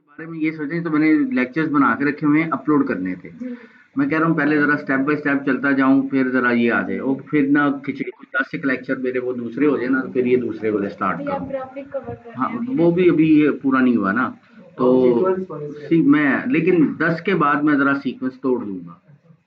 बारे में ये सोचें तो मैंने लेक्चर्स बना के रखे हुए हैं, अपलोड करने थे। मैं कह रहा हूँ पहले ज़रा स्टेप बाय स्टेप चलता जाऊँ, फिर ज़रा ये आ जाए और फिर ना खिचड़ी कोई क्लासिक लेक्चर मेरे वो दूसरे हो जाए ना, फिर ये दूसरे वाले स्टार्ट अभी आप करूँ। ग्राफिक कवर कर हाँ, रहे हैं वो धीरे भी धीरे। अभी ये पूरा नहीं हुआ ना, तो मैं लेकिन 10 के बाद मैं ज़रा सीक्वेंस तोड़ दूँगा।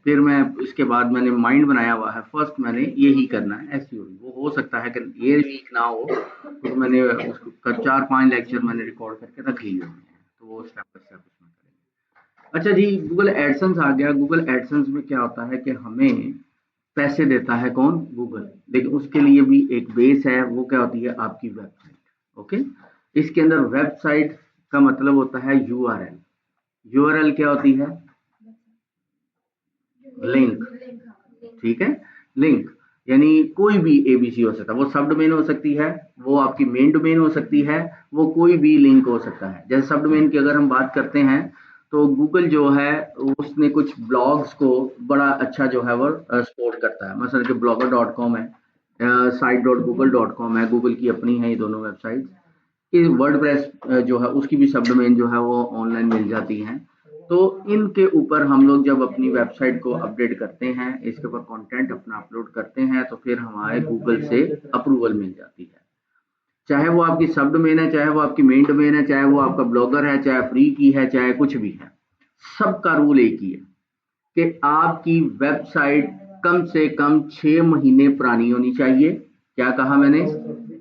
फिर मैं इसके बाद मैंने माइंड बनाया हुआ है, फर्स्ट मैंने यही करना है एसईओ। वो हो सकता है कि ये वीक ना हो, तो मैंने उसको 4-5 लेक्चर मैंने रिकॉर्ड करके रख लिए हुए हैं, तो वो स्टेप बाय स्टेप उसमें करेंगे। अच्छा जी, गूगल एडसेंस आ गया। गूगल एडसेंस में क्या होता है कि हमें पैसे देता है कौन? गूगल। लेकिन उसके लिए भी एक बेस है, वो क्या होती है? आपकी वेबसाइट। ओके, इसके अंदर वेबसाइट का मतलब होता है यूआरएल। यूआरएल क्या होती है? लिंक। ठीक है, लिंक यानी कोई भी एबीसी हो सकता है, वो सब डोमेन हो सकती है, वो आपकी मेन डोमेन हो सकती है, वो कोई भी लिंक हो सकता है। जैसे सब डोमेन की अगर हम बात करते हैं तो गूगल जो है उसने कुछ ब्लॉग्स को बड़ा अच्छा जो है वो सपोर्ट करता है। मसलन कि ब्लॉगर डॉट कॉम है, site dot Google dot com है, गूगल की अपनी है ये दोनों वेबसाइट। वर्डप्रेस जो है उसकी भी सब डोमेन जो है वो ऑनलाइन मिल जाती हैं। तो इनके ऊपर हम लोग जब अपनी वेबसाइट को अपडेट करते हैं, इसके ऊपर कंटेंट अपना अपलोड करते हैं, तो फिर हमारे गूगल से अप्रूवल मिल जाती है। चाहे वो आपकी सब डोमेन है, चाहे वो आपकी मेन डोमेन है, चाहे वो आपका ब्लॉगर है, चाहे फ्री की है, चाहे कुछ भी है, सबका रूल एक ही है कि आपकी वेबसाइट कम से कम 6 महीने पुरानी होनी चाहिए। क्या कहा मैंने?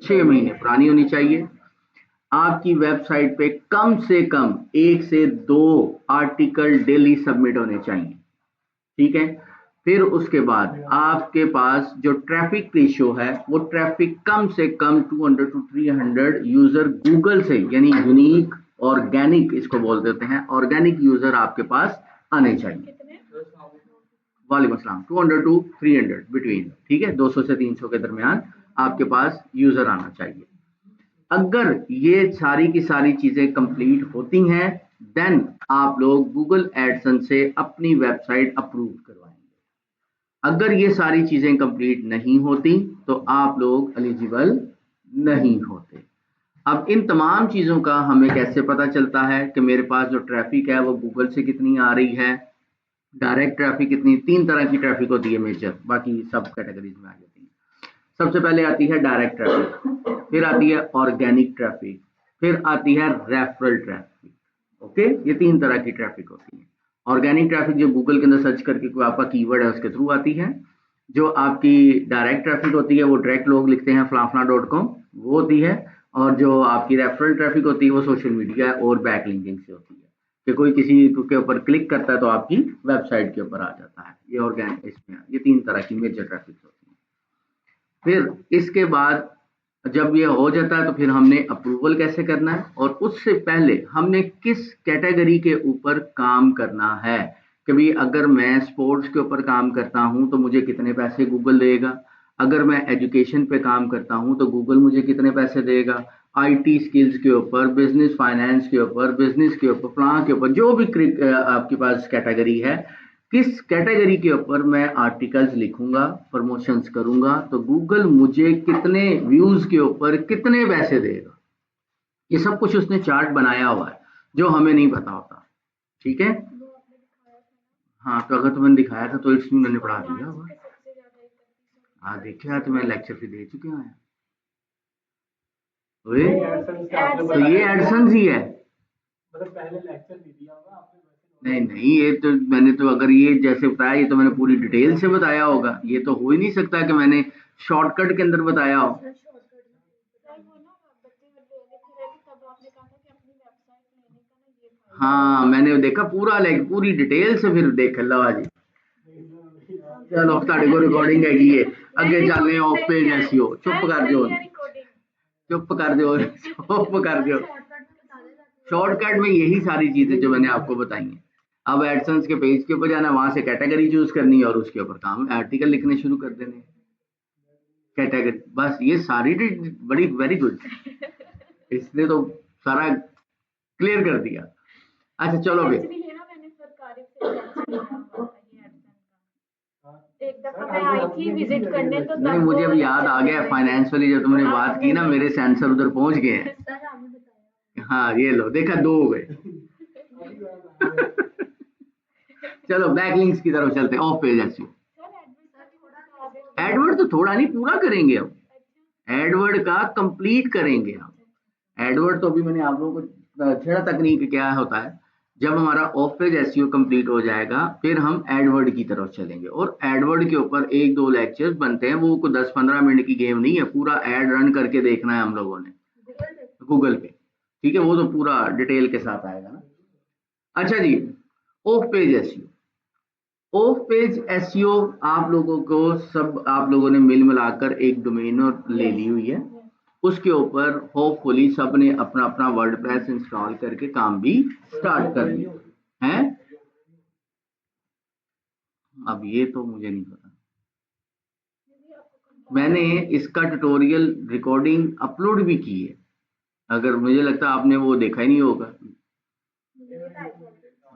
6 महीने पुरानी होनी चाहिए। आपकी वेबसाइट पे कम से कम 1 से 2 आर्टिकल डेली सबमिट होने चाहिए। ठीक है, फिर उसके बाद आपके पास जो ट्रैफिक रेशियो है, वो ट्रैफिक कम से कम 200 टू 300 यूजर गूगल से, यानी यूनिक ऑर्गेनिक इसको बोल देते हैं, ऑर्गेनिक यूजर आपके पास आने चाहिए। वालेकुम अस्सलाम। 200 टू 300 बिटवीन, ठीक है, 200 से 300 के दरमियान आपके पास यूजर आना चाहिए। अगर ये सारी की सारी चीजें कंप्लीट होती हैं, देन आप लोग गूगल एडसेंस से अपनी वेबसाइट अप्रूव करवाएंगे। अगर ये सारी चीजें कंप्लीट नहीं होती तो आप लोग एलिजिबल नहीं होते। अब इन तमाम चीजों का हमें कैसे पता चलता है कि मेरे पास जो ट्रैफिक है वो गूगल से कितनी आ रही है? डायरेक्ट ट्रैफिक कितनी? 3 तरह की ट्रैफिक होती है मेजर, बाकी सब कैटेगरीज में आ जाती है। सबसे पहले आती है डायरेक्ट ट्रैफिक, फिर आती है ऑर्गेनिक ट्रैफिक, फिर आती है रेफरल ट्रैफिक। ओके, ये 3 तरह की ट्रैफिक होती है। ऑर्गेनिक ट्रैफिक जो गूगल के अंदर सर्च करके कोई आपका कीवर्ड है उसके थ्रू आती है। जो आपकी डायरेक्ट ट्रैफिक होती है वो डायरेक्ट लोग लिखते हैं फलाफला डॉट कॉम, वो होती है। और जो आपकी रेफरल ट्रैफिक होती है वो सोशल मीडिया और बैक लिंकिंग से होती है, कि कोई किसी के ऊपर क्लिक करता है तो आपकी वेबसाइट के ऊपर आ जाता है। ये ऑर्गेनिक, इसमें ये 3 तरह की मेजर ट्रैफिक होती है। फिर इसके बाद जब ये हो जाता है तो फिर हमने अप्रूवल कैसे करना है, और उससे पहले हमने किस कैटेगरी के ऊपर काम करना है। कि भाई अगर मैं स्पोर्ट्स के ऊपर काम करता हूं तो मुझे कितने पैसे गूगल देगा, अगर मैं एजुकेशन पे काम करता हूं तो गूगल मुझे कितने पैसे देगा, आईटी स्किल्स के ऊपर, बिजनेस फाइनेंस के ऊपर, बिजनेस के ऊपर, प्लान के ऊपर, जो भी आपके पास कैटेगरी है, किस कैटेगरी के ऊपर मैं आर्टिकल्स लिखूंगा, प्रमोशंस करूंगा, तो गूगल मुझे कितने व्यूज के ऊपर कितने पैसे देगा। ये सब कुछ उसने चार्ट बनाया हुआ है जो हमें नहीं पता होता। ठीक है, वो आपने दिखाया था ना। हाँ, तो अगर तुम्हें दिखाया था तो इसमें मैंने पढ़ा दिया एडवांस होगा। पे सबसे ज्यादा 31 और हाँ, 32 देखा है, तो मैं लेक्चर फिर दे चुके हैं। ओए, वो तो ये एडसन्स ही है। नहीं नहीं, ये तो मैंने तो, अगर ये जैसे बताया, ये तो मैंने पूरी डिटेल से बताया होगा। ये तो हो ही नहीं सकता कि मैंने शॉर्टकट के अंदर बताया हो। शॉर्टकट सर वो ना बच्चे लिख रहे थे तब आपने कहा था कि अपनी वेबसाइट लेने का ना ये फायदा है। हाँ, मैंने देखा पूरा, लाइक पूरी डिटेल से फिर देख लो आज। चलो ਤੁਹਾਡੇ ਕੋਲ रिकॉर्डिंग हैगी है, अगे चलने ऑफ पेज एसईओ। चुप कर जो, रिकॉर्डिंग चुप कर दो, चुप कर दो। शॉर्टकट में यही सारी चीजें जो मैंने आपको बताई हैं। अब एडसेंस के पेज के ऊपर जाना, वहां से कैटेगरी चूज करनी है और उसके ऊपर काम आर्टिकल लिखने शुरू कर देने। कैटेगरी, बस ये सारी बड़ी वेरी गुड, इसने तो सारा क्लियर कर दिया। अच्छा चलो फिर। एक्चुअली ये ना मैंने सरकारी से लेक्चर लिया हुआ था ये एडसेंस का। एक दफा मैं आई थी विजिट करने तो नहीं, तब मुझे वो अब याद आ लेक्चर गया, दे रहे फाइनेंस वाली जब तुमने बात की ना, मेरे सेंसर उधर पहुंच गए हैं। थे। सर आपने बताया। हाँ, ये लो, देखा, 2 हो गए। चलो बैकलिंक्स की तरफ चलते हैं, ऑफ पेज एसईओ। एडवर्ड तो थोड़ा नहीं, पूरा करेंगे अब, एडवर्ड का कंप्लीट करेंगे हम। एडवर्ड तो अभी मैंने आप लोगों को छेड़ा तकनीक क्या होता है, जब हमारा ऑफ पेज एसईओ कंप्लीट हो जाएगा फिर हम एडवर्ड की तरफ चलेंगे, और एडवर्ड के ऊपर 1-2 लेक्चर्स बनते हैं, वो को 10-15 मिनट की गेम नहीं है, पूरा एड रन करके देखना है हम लोगों ने गूगल पे, ठीक है, वो तो पूरा डिटेल के साथ आएगा ना। अच्छा जी, off page SEO. Off page SEO आप लोगों को सब, आप लोगों ने मिल मिलाकर एक डोमेन ले ली हुई है, उसके ऊपर होपफुली सब ने अपना अपना वर्डप्रेस इंस्टॉल करके काम भी स्टार्ट कर दिया है। अब ये तो मुझे नहीं पता, मैंने इसका ट्यूटोरियल रिकॉर्डिंग अपलोड भी की है, अगर मुझे लगता है आपने वो देखा ही नहीं होगा।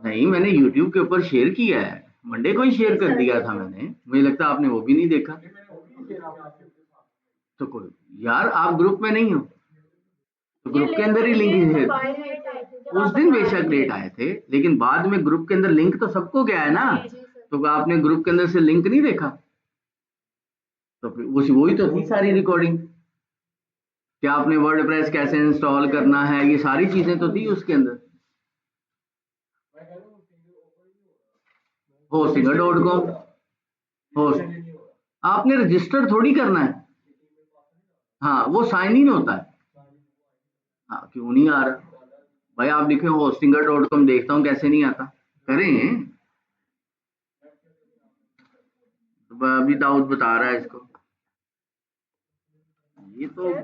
नहीं, मैंने यूट्यूब के ऊपर शेयर किया है, मंडे को ही शेयर कर दिया था मैंने, मुझे लगता है आपने वो भी नहीं देखा। तो कोई यार, आप ग्रुप में नहीं हो तो ग्रुप के अंदर ही लिंक है, उस दिन बेशक लेट आए थे लेकिन बाद में ग्रुप के अंदर लिंक तो सबको गया है ना, तो आपने ग्रुप के अंदर से लिंक नहीं देखा, तो फिर वही तो थी सारी रिकॉर्डिंग, क्या आपने वर्डप्रेस कैसे इंस्टॉल करना है, ये सारी चीजें तो थी उसके अंदर। hostinger.com, होस्ट, आपने रजिस्टर थोड़ी करना है, हाँ वो साइन इन होता है। हाँ क्यों नहीं आ रहा भाई, आप लिखे hostinger.com, देखता हूँ कैसे नहीं आता, करें। तो अभी दाऊद बता रहा है इसको, ये तो,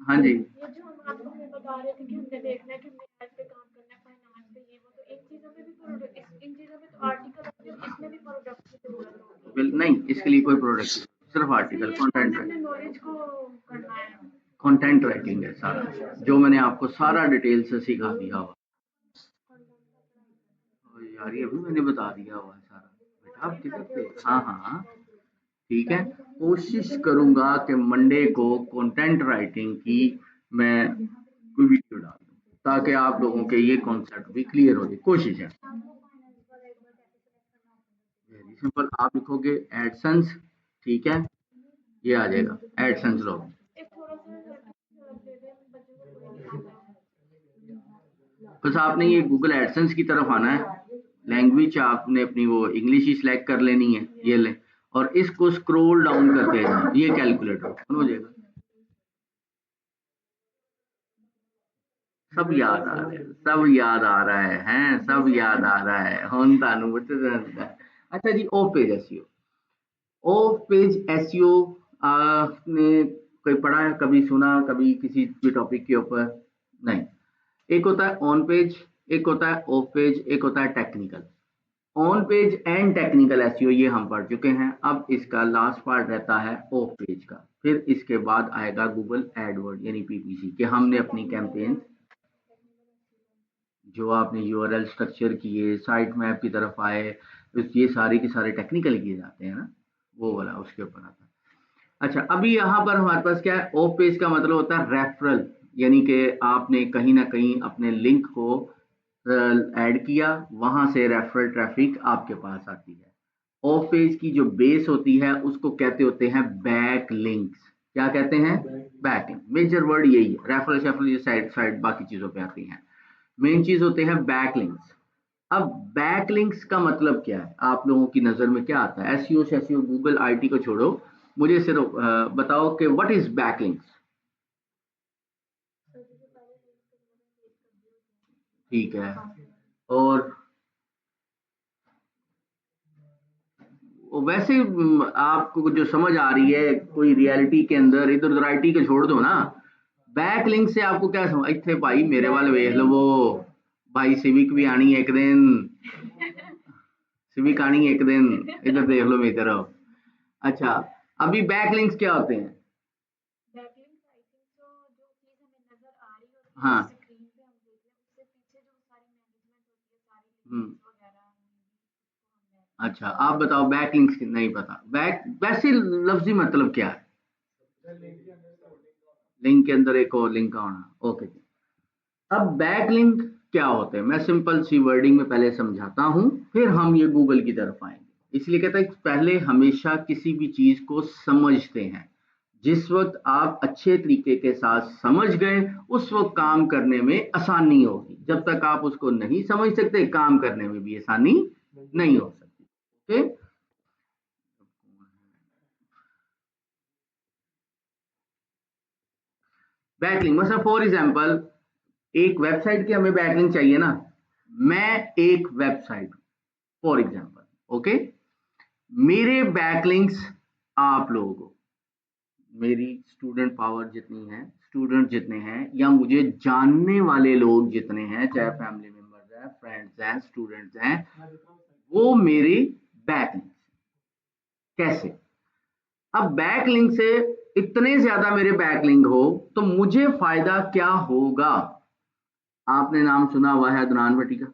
हाँ जी, ये जो हम आपको हमें बता रहे थे कि हमने देखना है कि हमने एड पे काम करना है, फाइनेंस पे, ये वो, तो इन चीजों में भी इन चीजों में तो आर्टिकल इसमें भी प्रोडक्ट की जरूरत होगी। नहीं इसके लिए कोई प्रोडक्ट, सिर्फ आर्टिकल कंटेंट, अपने नॉलेज को करना है, कंटेंट राइटिंग है सारा, जो मैंने आपको सारा डिटेल से सिखा दिया हुआ। यार ये भी मैंने बता दिया हुआ है सारा, बेटा आप किधर थे। हाँ हाँ ठीक है, कोशिश करूंगा कि मंडे को कंटेंट राइटिंग की मैं कोई वीडियो डाल दूं, ताकि आप लोगों के ये कॉन्सेप्ट भी क्लियर हो जाए, कोशिश है। वेरी सिंपल, आप लिखोगे एडसेंस, ठीक है, ये आ जाएगा एडसेंस लोग, बस आपने ये गूगल एडसेंस की तरफ आना है, लैंग्वेज आपने अपनी वो इंग्लिश ही सिलेक्ट कर लेनी है, ये ले, और इसको स्क्रॉल डाउन करते जाना, ये कैलकुलेटर ओपन हो जाएगा। सब याद आ रहा है, सब याद आ रहा है, हैं सब याद आ रहा है, ਹੁਣ ਤੁਹਾਨੂੰ बच्चे समझता है। अच्छा जी, off page SEO. Off page SEO आपने कोई पढ़ा है, कभी सुना, कभी किसी भी टॉपिक के ऊपर? नहीं। एक होता है ऑन पेज, एक होता है ऑफ पेज, एक होता है technical. On page and technical SEO ये हम पढ़ चुके हैं, अब इसका लास्ट पार्ट रहता है ऑफ पेज का, फिर इसके बाद आएगा गूगल एडवर्ड यानी पीपीसी, कि हमने अपनी कैंपेन जो आपने यूआरएल स्ट्रक्चर किए, साइट मैप की तरफ आए, ये सारे के सारे टेक्निकल किए जाते हैं ना, वो वाला उसके ऊपर आता है। अच्छा, अभी यहाँ पर हमारे पास क्या है, ऑफ पेज का मतलब होता है रेफरल, यानी कि आपने कहीं ना कहीं अपने लिंक को ऐड किया, वहां से रेफरल ट्रैफिक आपके पास आती है। ऑफ पेज की जो बेस होती है उसको कहते होते हैं बैक लिंक्स। क्या कहते हैं? बैक लिंक, मेजर वर्ड यही है, रेफरल शेफरल ये साइड साइड बाकी चीजों पे आती हैं, मेन चीज होते हैं बैक लिंक्स। अब बैक लिंक्स का मतलब क्या है, आप लोगों की नजर में क्या आता है? एसईओ शेसीओ गूगल आईटी को छोड़ो, मुझे सिर्फ बताओ कि व्हाट इज बैक लिंक्स। ठीक है, और वैसे आपको जो समझ आ रही है कोई रियलिटी के अंदर, इधर उधर आईटी के छोड़ दो ना, बैक लिंक से आपको क्या समझ, इतने भाई मेरे वाल वेख लो, भाई सिविक भी आनी है एक दिन, सिविक आनी है एक दिन, इधर देख लो मेरी तरफ। अच्छा, अभी बैक लिंक्स क्या होते हैं? बैकलिंक्स आई थिंक तो जो चीज हमें नजर आ रही होती है हाँ, स्क्रीन पे, हम देख रहे हैं उससे पीछे जो सारी मैनेजमेंट होती है, सारी हम्म, लिंक्स वगैरह, उसको हम बैक। अच्छा आप बताओ बैक लिंक्स नहीं पता, बैक वैसे लफ्जी मतलब क्या है? लिंक के अंदर एक और लिंक का होना, ओके। अब बैक लिंक क्या होते हैं, मैं सिंपल सी वर्डिंग में पहले समझाता हूं, फिर हम ये गूगल की तरफ आएंगे। इसलिए कहता है पहले हमेशा किसी भी चीज को समझते हैं। जिस वक्त आप अच्छे तरीके के साथ समझ गए उस वक्त काम करने में आसानी होगी, जब तक आप उसको नहीं समझ सकते काम करने में भी आसानी नहीं हो सकती। ओके, बैकलिंक मतलब फॉर एग्जांपल एक वेबसाइट की हमें बैकलिंक चाहिए ना, मैं एक वेबसाइट फॉर एग्जांपल, ओके, मेरे बैकलिंक्स आप लोगों को, मेरी स्टूडेंट पावर जितनी है, स्टूडेंट जितने हैं या मुझे जानने वाले लोग जितने हैं, चाहे फैमिली मेंबर्स हैं, फ्रेंड्स हैं, स्टूडेंट्स हैं, वो मेरी बैकलिंक्स। कैसे? अब बैकलिंक से इतने ज्यादा मेरे बैकलिंक हो तो मुझे फायदा क्या होगा? आपने नाम सुना हुआ है अदनान भट्टी का,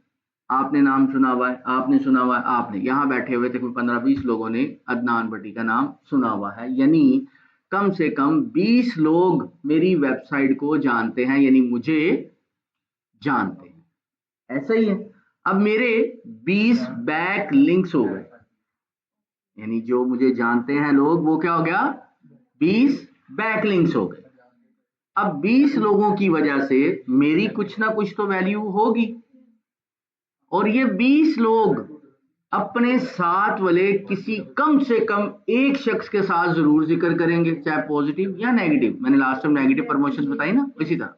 आपने नाम सुना हुआ है, आपने सुना हुआ है, आपने यहाँ बैठे हुए थे 15-20 लोगों ने अदनान भट्टी का नाम सुना हुआ है, यानी कम से कम 20 लोग मेरी वेबसाइट को जानते हैं, यानी मुझे जानते हैं। ऐसा ही है। अब मेरे 20 बैक लिंक्स हो गए, यानी जो मुझे जानते हैं लोग, वो क्या हो गया? 20 बैक लिंक्स हो गए। अब 20 लोगों की वजह से मेरी कुछ ना कुछ तो वैल्यू होगी, और ये 20 लोग अपने साथ वाले किसी कम से कम एक शख्स के साथ जरूर जिक्र करेंगे, चाहे पॉजिटिव या नेगेटिव। मैंने लास्ट टाइम नेगेटिव प्रमोशन बताई ना, इसी तरह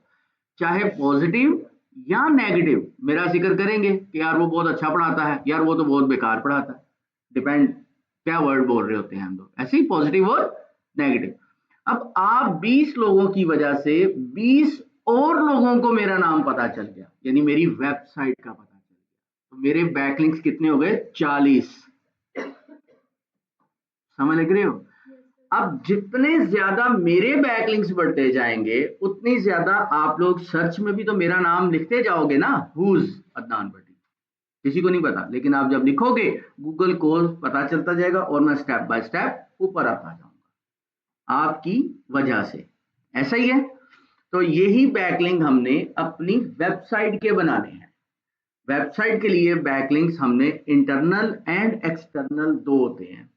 चाहे पॉजिटिव या नेगेटिव मेरा जिक्र करेंगे कि यार वो बहुत अच्छा पढ़ाता है, यार वो तो बहुत बेकार पढ़ाता है, डिपेंड क्या वर्ड बोल रहे होते हैं हम लोग, ऐसे ही पॉजिटिव और नेगेटिव। अब आप 20 लोगों की वजह से 20 और लोगों को मेरा नाम पता चल गया, यानी मेरी वेबसाइट का पता चल गया, तो मेरे बैकलिंक्स कितने हो गए? 40। समझ लग रहे हो? अब जितने ज्यादा मेरे बैकलिंक्स बढ़ते जाएंगे उतनी ज्यादा आप लोग सर्च में भी तो मेरा नाम लिखते जाओगे ना, हुज अदनान भट्टी। किसी को नहीं पता, लेकिन आप जब लिखोगे गूगल को पता चलता जाएगा और मैं स्टेप बाय स्टेप ऊपर आता जाऊंगा आपकी वजह से। ऐसा ही है। तो यही बैकलिंक हमने अपनी वेबसाइट के बनाने हैं। वेबसाइट के लिए बैकलिंक्स हमने इंटरनल एंड एक्सटर्नल दो होते हैं।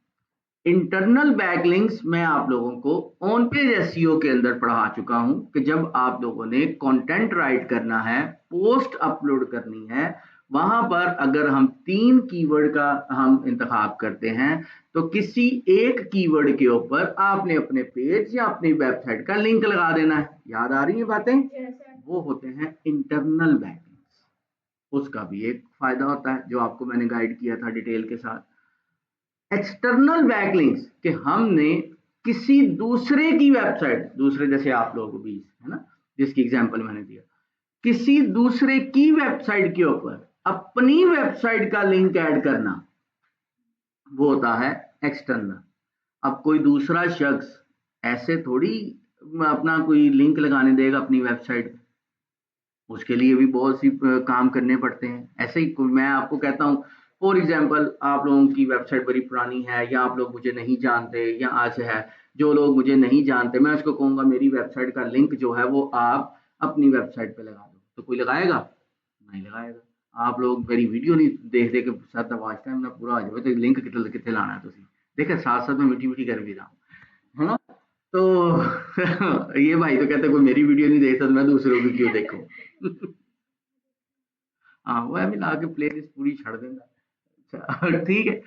इंटरनल बैकलिंक्स मैं आप लोगों को ऑन पेज एसईओ के अंदर पढ़ा चुका हूं कि जब आप लोगों ने कंटेंट राइट करना है, पोस्ट अपलोड करनी है, वहां पर अगर हम 3 कीवर्ड का हम इंतखाब करते हैं तो किसी एक कीवर्ड के ऊपर आपने अपने पेज या अपनी वेबसाइट का लिंक लगा देना है। याद आ रही है बातें? वो होते हैं इंटरनल बैकलिंक्स। उसका भी एक फायदा होता है जो आपको मैंने गाइड किया था डिटेल के साथ। एक्सटर्नल बैकलिंक्स कि हमने किसी दूसरे की वेबसाइट, दूसरे जैसे आप लोगों को 20 है ना, जिसकी एग्जांपल मैंने दिया, किसी दूसरे की वेबसाइट के ऊपर अपनी वेबसाइट का लिंक ऐड करना, वो होता है एक्सटर्नल। अब कोई दूसरा शख्स ऐसे थोड़ी अपना कोई लिंक लगाने देगा अपनी वेबसाइट पे, उसके लिए भी बहुत सी काम करने पड़ते हैं। ऐसे ही मैं आपको कहता हूँ, फॉर एग्जांपल आप लोगों की वेबसाइट बड़ी पुरानी है या आप लोग मुझे नहीं जानते, या आज है जो लोग मुझे नहीं जानते, मैं उसको कहूँगा मेरी वेबसाइट का लिंक जो है वो आप अपनी वेबसाइट पे लगा दो, तो कोई लगाएगा? नहीं लगाएगा। आप लोग मेरी वीडियो नहीं देख देख के साथ वॉच टाइम ना पूरा हो जाए तो लिंक कितने कितने लाना है तुम देखे, साथ साथ में मीठी मीठी कर भी रहा हूँ, है ना? तो ये भाई तो कहते कोई मेरी वीडियो नहीं देखता तो मैं दूसरों की क्यों देखूं? हाँ वो है मिला के प्ले लिस्ट पूरी छड़ देना। अच्छा ठीक है।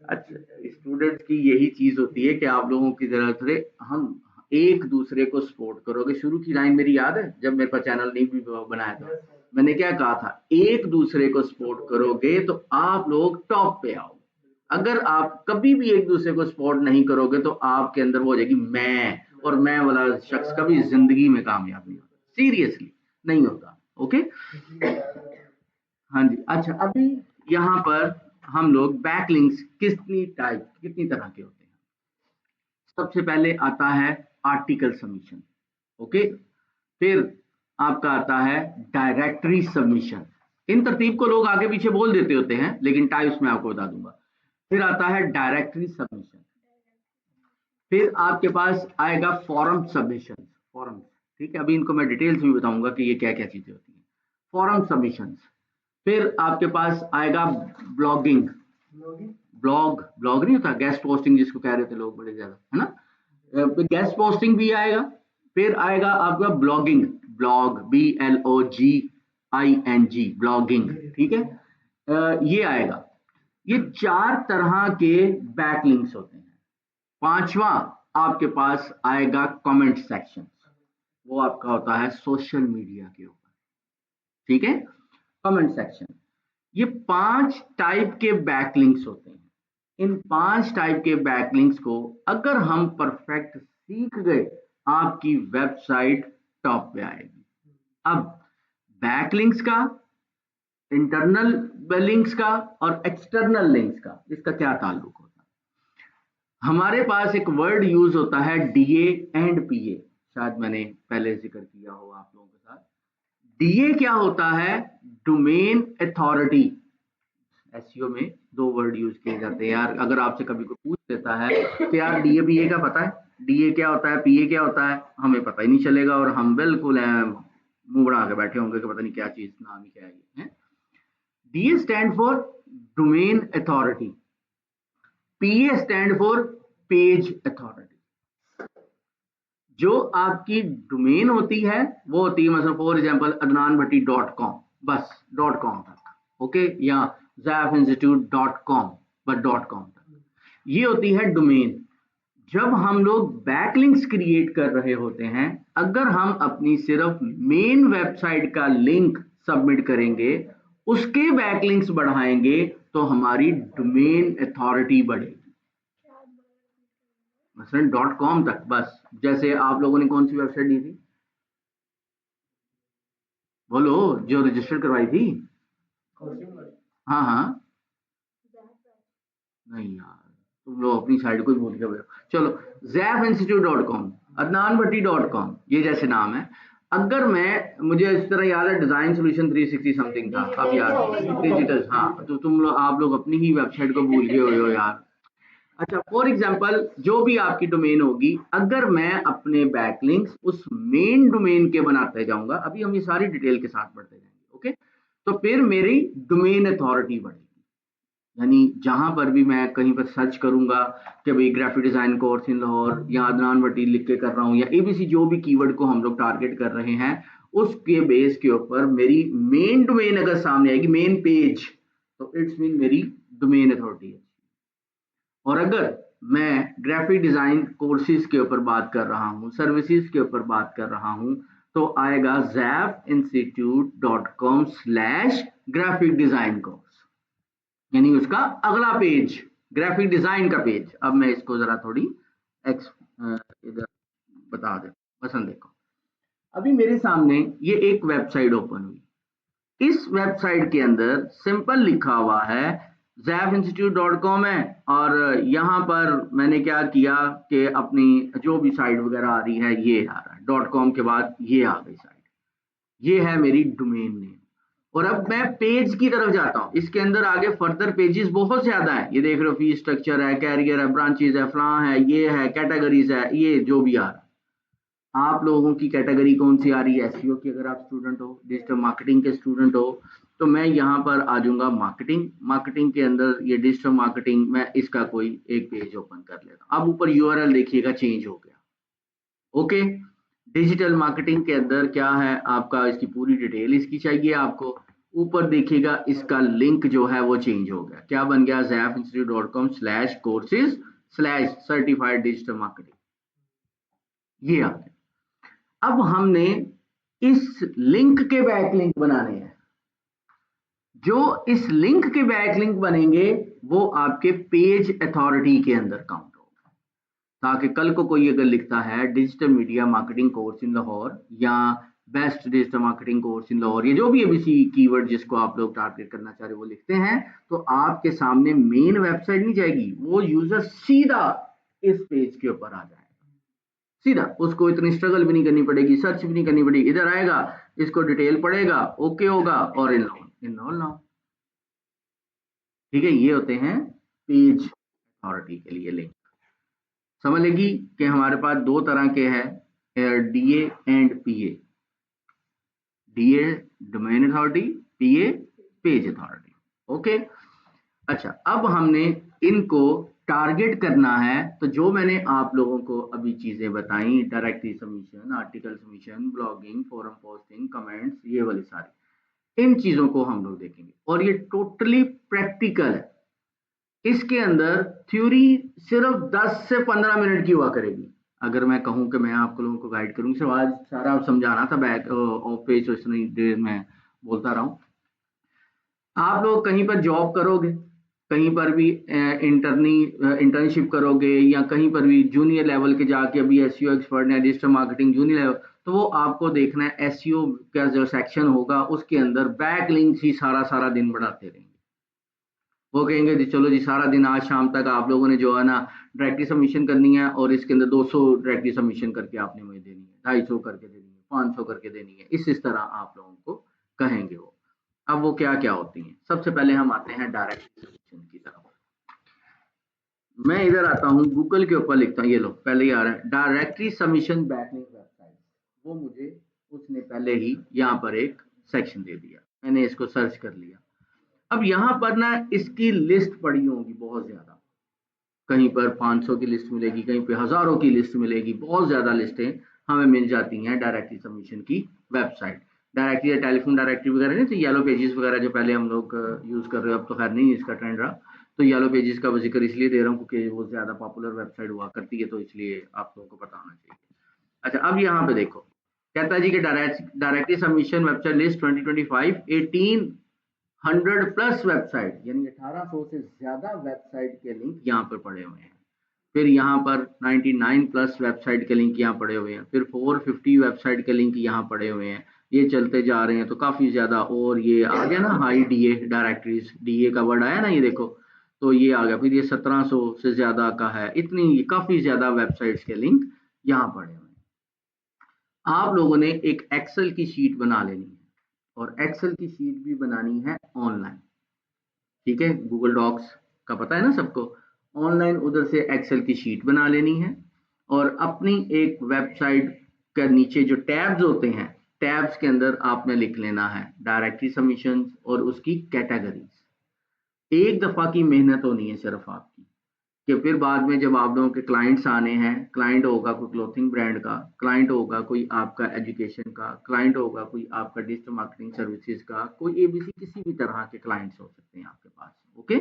अच्छा, स्टूडेंट्स की यही चीज होती है कि आप लोगों की जरूरत है, हम एक दूसरे को सपोर्ट करोगे। शुरू की लाइन मेरी याद है जब मेरे पास चैनल नहीं भी बनाया था, मैंने क्या कहा था? एक दूसरे को सपोर्ट करोगे तो आप लोग टॉप पे आओ। अगर आप कभी भी एक दूसरे को सपोर्ट नहीं करोगे तो आपके अंदर वो हो जाएगी मैं, और मैं वाला शख्स कभी जिंदगी में कामयाब नहीं होता, सीरियसली नहीं होता। ओके, हाँ जी। अच्छा, अभी यहाँ पर हम लोग बैकलिंक्स कितनी तरह के होते हैं। सबसे पहले आता है आर्टिकल सबमिशन, ओके, फिर आपका आता है डायरेक्टरी सबमिशन। इन तरतीब को लोग आगे पीछे बोल देते होते हैं लेकिन टाइप्स मैं आपको बता दूंगा। फिर आता है डायरेक्टरी सबमिशन, फिर आपके पास आएगा फॉरम सबमिशन, फॉरम, ठीक है, अभी इनको मैं डिटेल्स में बताऊंगा कि ये क्या क्या चीजें होती हैं। Forum submissions. फिर आपके पास आएगा ब्लॉगिंग, ब्लॉग नहीं होता, गेस्ट पोस्टिंग जिसको कह रहे थे लोग बड़े ज्यादा, है ना, गेस्ट पोस्टिंग भी आएगा। फिर आएगा आपका ब्लॉगिंग, ब्लॉग BLOGING, ब्लॉगिंग, ठीक है, ये आएगा। ये 4 तरह के बैकलिंक्स होते हैं। पांचवा आपके पास आएगा कमेंट सेक्शन, वो आपका होता है सोशल मीडिया के ऊपर, ठीक है, कमेंट सेक्शन। ये 5 टाइप के बैकलिंक्स होते हैं। इन 5 टाइप के बैकलिंक्स को अगर हम परफेक्ट सीख गए, आपकी वेबसाइट टॉप पे आएगी। अब बैकलिंक्स का, इंटरनल लिंक्स का और एक्सटर्नल लिंक्स का इसका क्या ताल्लुक होता है? हमारे पास एक वर्ड यूज होता है DA एंड PA, शायद मैंने पहले जिक्र किया हो आप लोगों के साथ। DA क्या होता है? Domain authority. एसईओ में 2 वर्ड यूज किए जाते हैं यार, अगर आपसे कभी कोई पूछ देता है कि यार DA PA का पता है, DA क्या होता है, PA क्या होता है, हमें पता ही नहीं चलेगा और हम बिल्कुल मुंह बना के बैठे होंगे कि पता नहीं क्या चीज, नाम ही क्या है। DA stand for domain authority, PA stand for page authority. जो आपकी डोमेन होती है वो होती है मतलब फॉर एग्जांपल adnanbhatti.com, बस .com तक, ओके, या zaifinstitute.com, बस .com तक, ये होती है डोमेन। जब हम लोग बैकलिंक्स क्रिएट कर रहे होते हैं, अगर हम अपनी सिर्फ मेन वेबसाइट का लिंक सबमिट करेंगे, उसके बैकलिंक्स बढ़ाएंगे, तो हमारी डोमेन अथॉरिटी बढ़ेगी, मसलन .com तक। बस जैसे आप लोगों ने कौन सी वेबसाइट दी थी, बोलो, जो रजिस्टर करवाई थी? हाँ हाँ, नहीं यार, तुम लोग अपनी साइड को ही भूल गए। चलो, zaifinstitute.com, adnanbhatti.com, ये जैसे नाम है। अगर मैं, मुझे इस तरह याद है डिजाइन सोल्यूशन 360 समथिंग था, अब याद, डिजिटल, हाँ, तो तुम लोग, आप लोग अपनी ही वेबसाइट को भूल गए हो यार। अच्छा, फॉर एग्जांपल जो भी आपकी डोमेन होगी, अगर मैं अपने बैकलिंक्स उस मेन डोमेन के बनाते जाऊंगा, अभी हम ये सारी डिटेल के साथ बढ़ते जाएंगे, ओके, तो फिर मेरी डोमेन अथॉरिटी बढ़ेगी। यानी जहां पर भी मैं कहीं पर सर्च करूंगा कि भाई graphic design course in Lahore या अदनान भट्टी लिख के कर रहा हूँ, या ABC जो भी कीवर्ड को हम लोग टारगेट कर रहे हैं, उसके बेस के ऊपर मेरी मेन डोमेन अगर सामने आएगी, मेन पेज, तो इट्स मीन मेरी डोमेन अथॉरिटी है। और अगर मैं ग्राफिक डिजाइन कोर्सेज के ऊपर बात कर रहा हूँ, सर्विसेज के ऊपर बात कर रहा हूँ, तो आएगा zaifinstitute.com/ग्राफिक डिजाइन कोर्स, यानी उसका अगला पेज, ग्राफिक डिजाइन का पेज। अब मैं इसको जरा थोड़ी इधर बता दे, पसंद देखो। अभी मेरे सामने ये एक वेबसाइट ओपन हुई, इस वेबसाइट के अंदर सिंपल लिखा हुआ है zaifinstitute.com है, और यहाँ पर मैंने क्या किया कि अपनी जो भी साइट वगैरह आ रही है, ये आ रहा है .com के बाद ये आ गई साइट, ये है मेरी डोमेन नेम। और अब मैं पेज की तरफ जाता हूँ, इसके अंदर आगे फर्दर पेजेस बहुत ज्यादा है, ये देख रहे हो, फीस स्ट्रक्चर है, कैरियर है, ब्रांचेज है, फलां है, ये है, कैटेगरीज है, ये जो भी आ रहा है। आप लोगों की कैटेगरी कौन सी आ रही है? एसईओ की अगर आप स्टूडेंट हो, डिजिटल मार्केटिंग के स्टूडेंट हो, तो मैं यहाँ पर आ जाऊंगा मार्केटिंग, मार्केटिंग के अंदर ये डिजिटल मार्केटिंग, मैं इसका कोई एक पेज ओपन कर लेता हूँ। अब ऊपर यूआरएल देखिएगा चेंज हो गया, ओके। डिजिटल मार्केटिंग के अंदर क्या है आपका, इसकी पूरी डिटेल इसकी चाहिए आपको। ऊपर देखिएगा इसका लिंक जो है वो चेंज हो गया, क्या बन गया? zaifinstitute.com/courses/certified डिजिटल मार्केटिंग, ये आ गया। अब हमने इस लिंक के बैकलिंक बनाने हैं, जो इस लिंक के बैकलिंक बनेंगे वो आपके पेज अथॉरिटी के अंदर काउंट होगा, ताकि कल को कोई अगर लिखता है digital media marketing course in Lahore या best digital marketing course in Lahore, ये जो भी ABC कीवर्ड जिसको आप लोग टारगेट करना चाह रहे हो वो लिखते हैं, तो आपके सामने मेन वेबसाइट नहीं जाएगी, वो यूजर सीधा इस पेज के ऊपर आ जाएगा, सीधा, उसको इतनी स्ट्रगल भी नहीं करनी पड़ेगी, सर्च भी नहीं करनी पड़ेगी, इधर आएगा, इसको डिटेल पढ़ेगा, ओके होगा, और इनरोल नाउ, ठीक है। ये होते हैं पेज अथॉरिटी के लिए लिंक। समझ लेगी कि हमारे पास 2 तरह के हैं, DA and PA। DA domain authority, PA page authority. Okay, अच्छा अब हमने इनको टारगेट करना है, तो जो मैंने आप लोगों को अभी चीजें बताई, directory submission, article submission, blogging, forum posting, comments, ये वाली सारी इन चीजों को हम लोग देखेंगे और ये टोटली प्रैक्टिकल है। इसके अंदर थ्योरी सिर्फ 10 से 15 मिनट की हुआ करेगी। अगर मैं कहूं कि मैं आप लोगों को गाइड करूंगी, सिर्फ आज सारा समझाना था, बैक ऑफिस इतनी देर में बोलता रहा हूं। आप लोग कहीं पर जॉब करोगे, कहीं पर भी इंटर्नशिप करोगे, या कहीं पर भी जूनियर लेवल के जाके अभी एसईओ एक्सपर्ट या डिजिटल मार्केटिंग जूनियर लेवल, तो वो आपको देखना है एसईओ का जो सेक्शन होगा उसके अंदर बैक लिंक्स ही सारा सारा दिन बढ़ाते रहेंगे। वो कहेंगे जी चलो जी सारा दिन आज शाम तक आप लोगों ने जो है ना डायरेक्टरी सबमिशन करनी है, और इसके अंदर 200 डायरेक्टरी सबमिशन करके आपने मुझे देनी है, 250 करके देनी है, 500 करके देनी है, इस तरह आप लोगों को कहेंगे वो। अब वो क्या क्या होती हैं, सबसे पहले हम आते हैं डायरेक्टरी सबमिशन की तरफ। मैं इधर आता हूँ, गूगल के ऊपर लिखता हूँ, ये लो पहले ही आ रहा है डायरेक्टरी सबमिशन बैकलिंक वेबसाइट। वो मुझे उसने पहले ही यहाँ पर एक सेक्शन दे दिया, मैंने इसको सर्च कर लिया। अब यहाँ पर ना इसकी लिस्ट पड़ी होगी बहुत ज्यादा, कहीं पर 500 की लिस्ट मिलेगी, कहीं पे हजारों की लिस्ट मिलेगी, बहुत ज्यादा लिस्टें हमें मिल जाती हैं डायरेक्टरी सबमिशन की वेबसाइट। डायरेक्टरी या टेलीफोन डायरेक्टरी वगैरह नहीं, तो येलो पेजेस वगैरह जो पहले हम लोग यूज कर रहे हो, अब तो खैर नहीं इसका ट्रेंड रहा, तो येलो पेजेस का जिक्र इसलिए दे रहा हूँ क्योंकि वो ज्यादा पॉपुलर वेबसाइट हुआ करती है, तो इसलिए आप लोगों को पता होना चाहिए। अच्छा अब यहाँ पे देखो, कहता है जी कि directory submission website list 2025 1800 plus website, यानी 1800 से ज्यादा वेबसाइट के लिंक यहाँ पर पड़े हुए हैं। फिर यहाँ पर 99 प्लस वेबसाइट के लिंक यहाँ पड़े हुए हैं, फिर 450 वेबसाइट के लिंक यहाँ पड़े हुए हैं, ये चलते जा रहे हैं तो काफी ज्यादा। और ये आ गया ना हाई डीए डायरेक्टरीज, डीए का वर्ड आया ना, ये देखो, तो ये आ गया। फिर ये 1700 से ज्यादा का है, इतनी काफी ज्यादा वेबसाइट्स के लिंक यहाँ पड़े हुए हैं। आप लोगों ने एक एक्सेल की शीट बना लेनी है, और एक्सेल की शीट भी बनानी है ऑनलाइन, ठीक है, गूगल डॉक्स का पता है ना सबको, ऑनलाइन उधर से एक्सेल की शीट बना लेनी है। और अपनी एक वेबसाइट के नीचे जो टैब्स होते हैं, टैब्स के अंदर आपने लिख लेना है डायरेक्टरी सबमिशन और उसकी कैटेगरीज। एक दफा की मेहनत होनी है सिर्फ आपकी, कि फिर बाद में जब आप लोगों के क्लाइंट्स आने हैं, क्लाइंट होगा कोई क्लोथिंग ब्रांड का, क्लाइंट होगा कोई आपका एजुकेशन का, क्लाइंट होगा कोई आपका डिजिटल मार्केटिंग सर्विसेज का, कोई एबीसी किसी भी तरह के क्लाइंट्स हो सकते हैं आपके पास। ओके,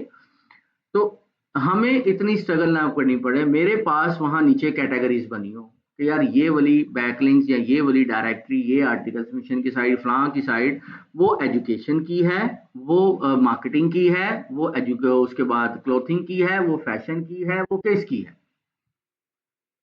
तो हमें इतनी स्ट्रगल ना करनी पड़े, मेरे पास वहां नीचे कैटेगरीज बनी हो कि यार ये वाली बैकलिंक्स या ये वाली डायरेक्टरी, ये आर्टिकल सबमिशन की साइड, फलां की साइड, वो एजुकेशन की है, वो मार्केटिंग की है, वो उसके बाद क्लोथिंग की है, वो फैशन की है, वो किस की है।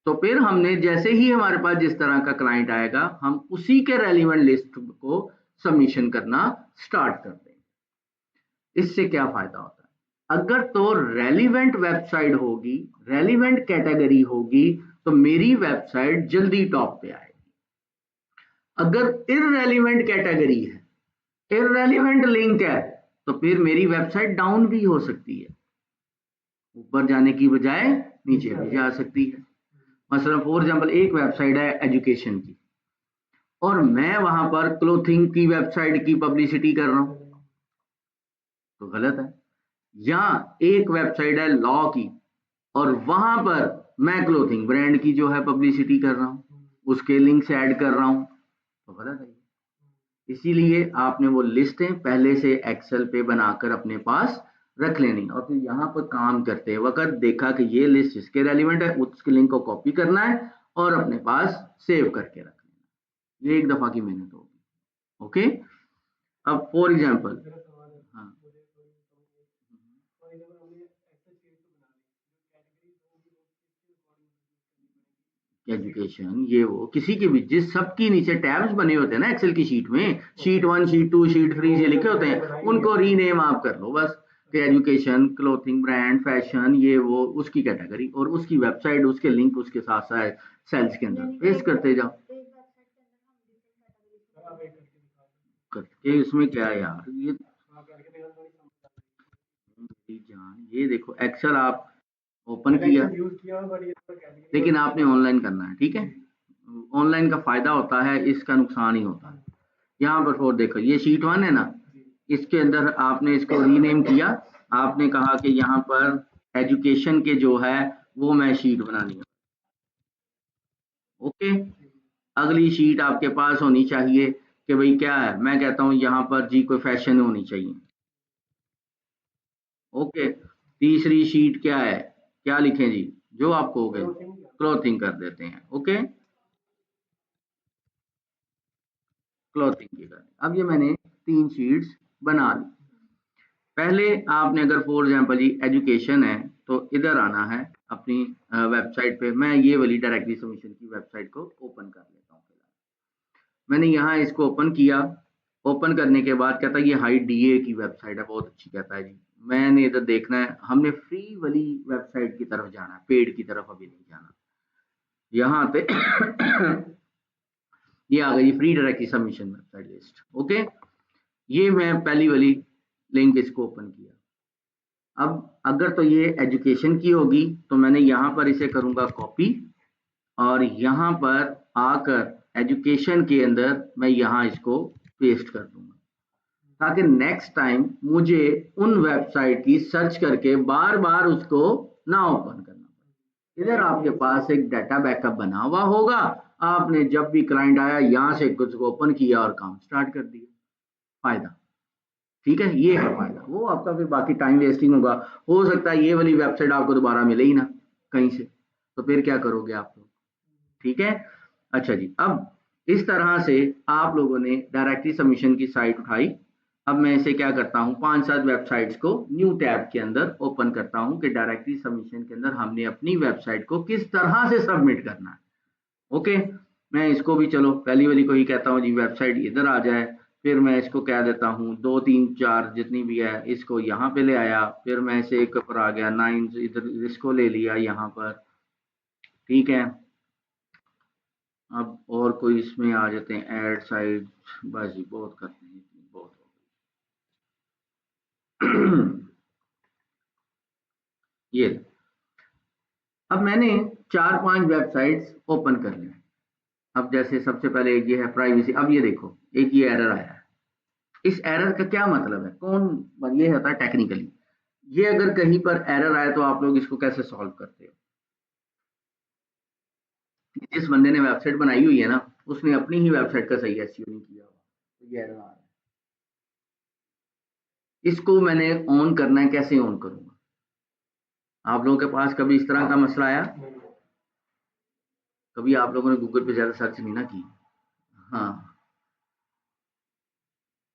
तो फिर हमने जैसे ही हमारे पास जिस तरह का क्लाइंट आएगा, हम उसी के रेलिवेंट लिस्ट को सबमिशन करना स्टार्ट कर देंगे। इससे क्या फायदा होता है, अगर तो रेलिवेंट वेबसाइट होगी, रेलिवेंट कैटेगरी होगी, तो मेरी वेबसाइट जल्दी टॉप पे आएगी। अगर इररेलीवेंट कैटेगरी है, इररेलीवेंट लिंक है, तो फिर मेरी वेबसाइट डाउन भी हो सकती है, ऊपर जाने की बजाय नीचे भी जा सकती है। मसलन फॉर एग्जांपल एक वेबसाइट है एजुकेशन की, और मैं वहां पर क्लोथिंग की वेबसाइट की पब्लिसिटी कर रहा हूं, तो गलत है। या एक वेबसाइट है लॉ की, और वहां पर मैं क्लोथिंग ब्रांड की जो है पब्लिसिटी कर रहा हूं, उसके लिंक्स ऐड कर रहा हूं, तो गलत है। इसीलिए आपने वो लिस्टें पहले से एक्सेल पे बनाकर अपने पास रख लेनी, और फिर यहाँ पर काम करते वक्त देखा कि ये लिस्ट इसके रेलिवेंट है, उसके लिंक को कॉपी करना है और अपने पास सेव करके रख लेना। ये एक दफा की मेहनत होगी। ओके, अब फॉर एग्जांपल, हाँ, एजुकेशन ये वो किसी के भी, जिस सबकी नीचे टैब्स बने होते हैं ना एक्सेल की शीट में, शीट 1, शीट 2, शीट 3 ये लिखे होते हैं, उनको रीनेम आप कर लो बस, कि एजुकेशन, क्लोथिंग ब्रांड, फैशन, ये वो उसकी कैटेगरी, और उसकी वेबसाइट, उसके लिंक उसके साथ साथ सेल्स के अंदर पेस्ट करते जाओ। करके इसमें क्या है यार, ये जान, ये देखो एक्सेल आप ओपन किया, लेकिन आपने ऑनलाइन करना है, ठीक है। ऑनलाइन का फायदा होता है, इसका नुकसान ही होता है। यहाँ पर 4 देखो, ये शीट 1 है ना, इसके अंदर आपने इसको रीनेम किया, आपने कहा कि यहाँ पर एजुकेशन के जो है वो मैं शीट बनानी है। ओके, अगली शीट आपके पास होनी चाहिए कि भाई क्या है, मैं कहता हूँ यहाँ पर जी कोई फैशन होनी चाहिए। ओके, तीसरी शीट क्या है, क्या लिखें जी, जो आपको हो गए, क्लोथिंग कर देते हैं। ओके, क्लोथिंग की कर, अब ये मैंने 3 शीट्स बना ली। पहले आपने अगर फॉर एग्जाम्पल जी एजुकेशन है तो इधर आना है अपनी वेबसाइट पे। मैं ये वाली डायरेक्टली सबमिशन की वेबसाइट को ओपन कर लेता हूँ। मैंने यहाँ इसको ओपन किया, ओपन करने के बाद कहता है ये हाई डीए की वेबसाइट है, बहुत अच्छी, कहता है जी मैंने इधर देखना है, हमने फ्री वाली वेबसाइट की तरफ जाना है, पेड की तरफ अभी नहीं जाना। यहाँ पे ये आ गई free directly submission website list. Okay, ये मैं पहली वाली लिंक इसको ओपन किया। अब अगर तो ये एजुकेशन की होगी तो मैंने यहाँ पर इसे करूंगा कॉपी, और यहाँ पर आकर एजुकेशन के अंदर मैं यहाँ इसको पेस्ट कर दूंगा, ताकि नेक्स्ट टाइम मुझे उन वेबसाइट की सर्च करके बार बार उसको ना ओपन करना पड़े। इधर आपके पास एक डाटा बैकअप बना हुआ होगा, आपने जब भी क्लाइंट आया यहाँ से कुछ ओपन किया और काम स्टार्ट कर दिया। फायदा, ठीक है, ये है फायदा। वो आपका फिर बाकी टाइम वेस्टिंग होगा, हो सकता है ये वाली वेबसाइट आपको दोबारा मिले ही ना कहीं से, तो फिर क्या करोगे आप लोग, ठीक है। अच्छा जी, अब इस तरह से आप लोगों ने डायरेक्टली सबमिशन की साइट उठाई। अब मैं इसे क्या करता हूँ, 5-7 वेबसाइट्स को न्यू टैब के अंदर ओपन करता हूँ कि डायरेक्टली सबमिशन के अंदर हमने अपनी वेबसाइट को किस तरह से सबमिट करना है। ओके, मैं इसको भी चलो पहली वाली को ही कहता हूँ जी वेबसाइट इधर आ जाए, फिर मैं इसको कह देता हूँ 2 3 4 जितनी भी है इसको यहाँ पे ले आया, फिर मैं इसे एक पर आ गया 9 इधर इसको ले लिया यहाँ पर, ठीक है। अब और कोई इसमें आ जाते हैं ऐड साइड, बस जी बहुत करते हैं, बहुत हो गई। ये अब मैंने 4-5 वेबसाइट्स ओपन कर ली। अब जैसे सबसे पहले ये है प्राइवेसी, अब ये देखो एक ये एरर आया है। इस एरर का क्या मतलब है, कौन ये होता है टेक्निकली, ये अगर कहीं पर एरर आए तो आप लोग इसको कैसे सॉल्व करते हो। जिस बंदे ने वेबसाइट बनाई हुई है ना, उसने अपनी ही वेबसाइट का सही एसईओ नहीं किया हुआ, तो ये एरर आ रहा है। इसको मैंने ऑन करना है, कैसे ऑन करूंगा, आप लोगों के पास कभी इस तरह का मसला आया, कभी आप लोगों ने गूगल पे ज्यादा सर्च नहीं ना की, हाँ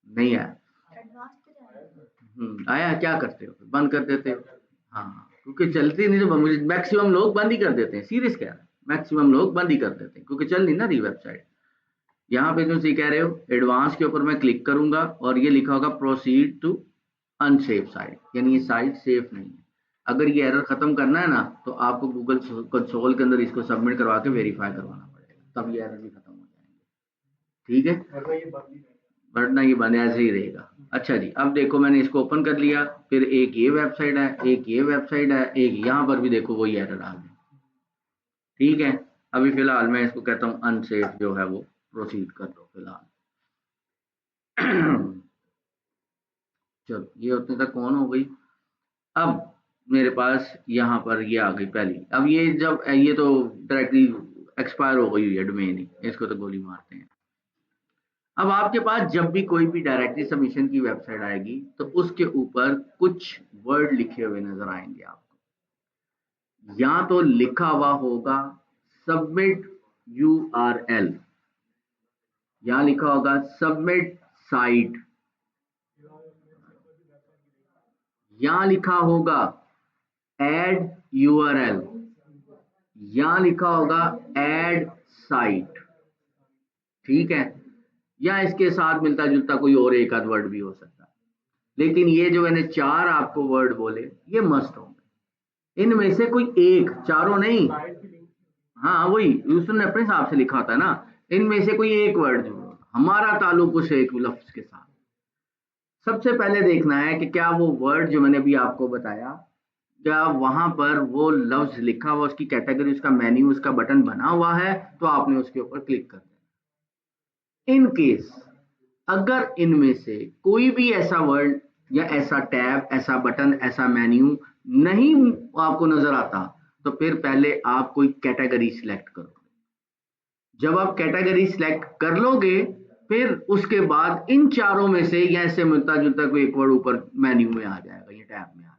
नहीं आया, आया, क्या करते हो बंद कर देते हो, हाँ क्योंकि चलती नहीं, तो मुझे मैक्सिमम लोग बंद ही कर देते हैं, सीरियस क्या है, मैक्सिमम लोग बंद ही कर देते हैं क्योंकि चल नहीं ना रही वेबसाइट। यहाँ पे तुम कह रहे हो एडवांस के ऊपर मैं क्लिक करूंगा और ये लिखा होगा प्रोसीड टू अनसेफ साइट, यानी ये साइट सेफ नहीं है। अगर ये एरर खत्म करना है ना तो आपको गूगल कंसोल के अंदर इसको सबमिट करवा के वेरीफाई करवाना पड़ेगा, तब ये एरर भी खत्म हो जाएंगे, ठीक है, वरना ये बंद ऐसे ही रहेगा। अच्छा जी, अब देखो मैंने इसको ओपन कर लिया, फिर एक ये वेबसाइट है, एक ये वेबसाइट है, एक यहाँ पर भी देखो वही एरर आ गया, ठीक है। अभी फिलहाल मैं इसको कहता हूँ अनसेफ जो है वो प्रोसीड कर दो फिलहाल। चलो ये उतने तक कौन हो गई। अब मेरे पास यहाँ पर ये आ गई पहली, अब ये जब ये तो डायरेक्टली एक्सपायर हो गई हुई है डोमेन ही, इसको तो गोली मारते हैं। अब आपके पास जब भी कोई भी डायरेक्टली सबमिशन की वेबसाइट आएगी तो उसके ऊपर कुछ वर्ड लिखे हुए नजर आएंगे आपको, या तो लिखा हुआ होगा सबमिट यूआरएल, या लिखा होगा सबमिट साइट, या लिखा होगा ऐड यूआरएल, या लिखा होगा ऐड साइट, ठीक है, या इसके साथ मिलता जुलता कोई और एक आध वर्ड भी हो सकता है। लेकिन ये जो मैंने 4 आपको वर्ड बोले ये मस्ट होंगे, इनमें से कोई एक, चारों नहीं, हाँ वही उसने अपने हिसाब से लिखा था ना, इनमें से कोई एक वर्ड जो हमारा ताल्लुक उस एक लफ्ज के साथ। सबसे पहले देखना है कि क्या वो वर्ड जो मैंने अभी आपको बताया, क्या वहां पर वो लफ्ज लिखा हुआ, उसकी कैटेगरी, उसका मेन्यू, उसका बटन बना हुआ है, तो आपने उसके ऊपर क्लिक कर देना। इन केस अगर इनमें से कोई भी ऐसा वर्ड या ऐसा टैब, ऐसा बटन, ऐसा मेन्यू नहीं आपको नजर आता, तो फिर पहले आप कोई कैटेगरी सिलेक्ट करो। जब आप कैटेगरी सिलेक्ट कर लोगे, फिर उसके बाद इन चारों में से या ऐसे मिलता जुलता कोई एक वर्ड ऊपर मेन्यू में आ जाएगा, ये टैब में आ जाएगा।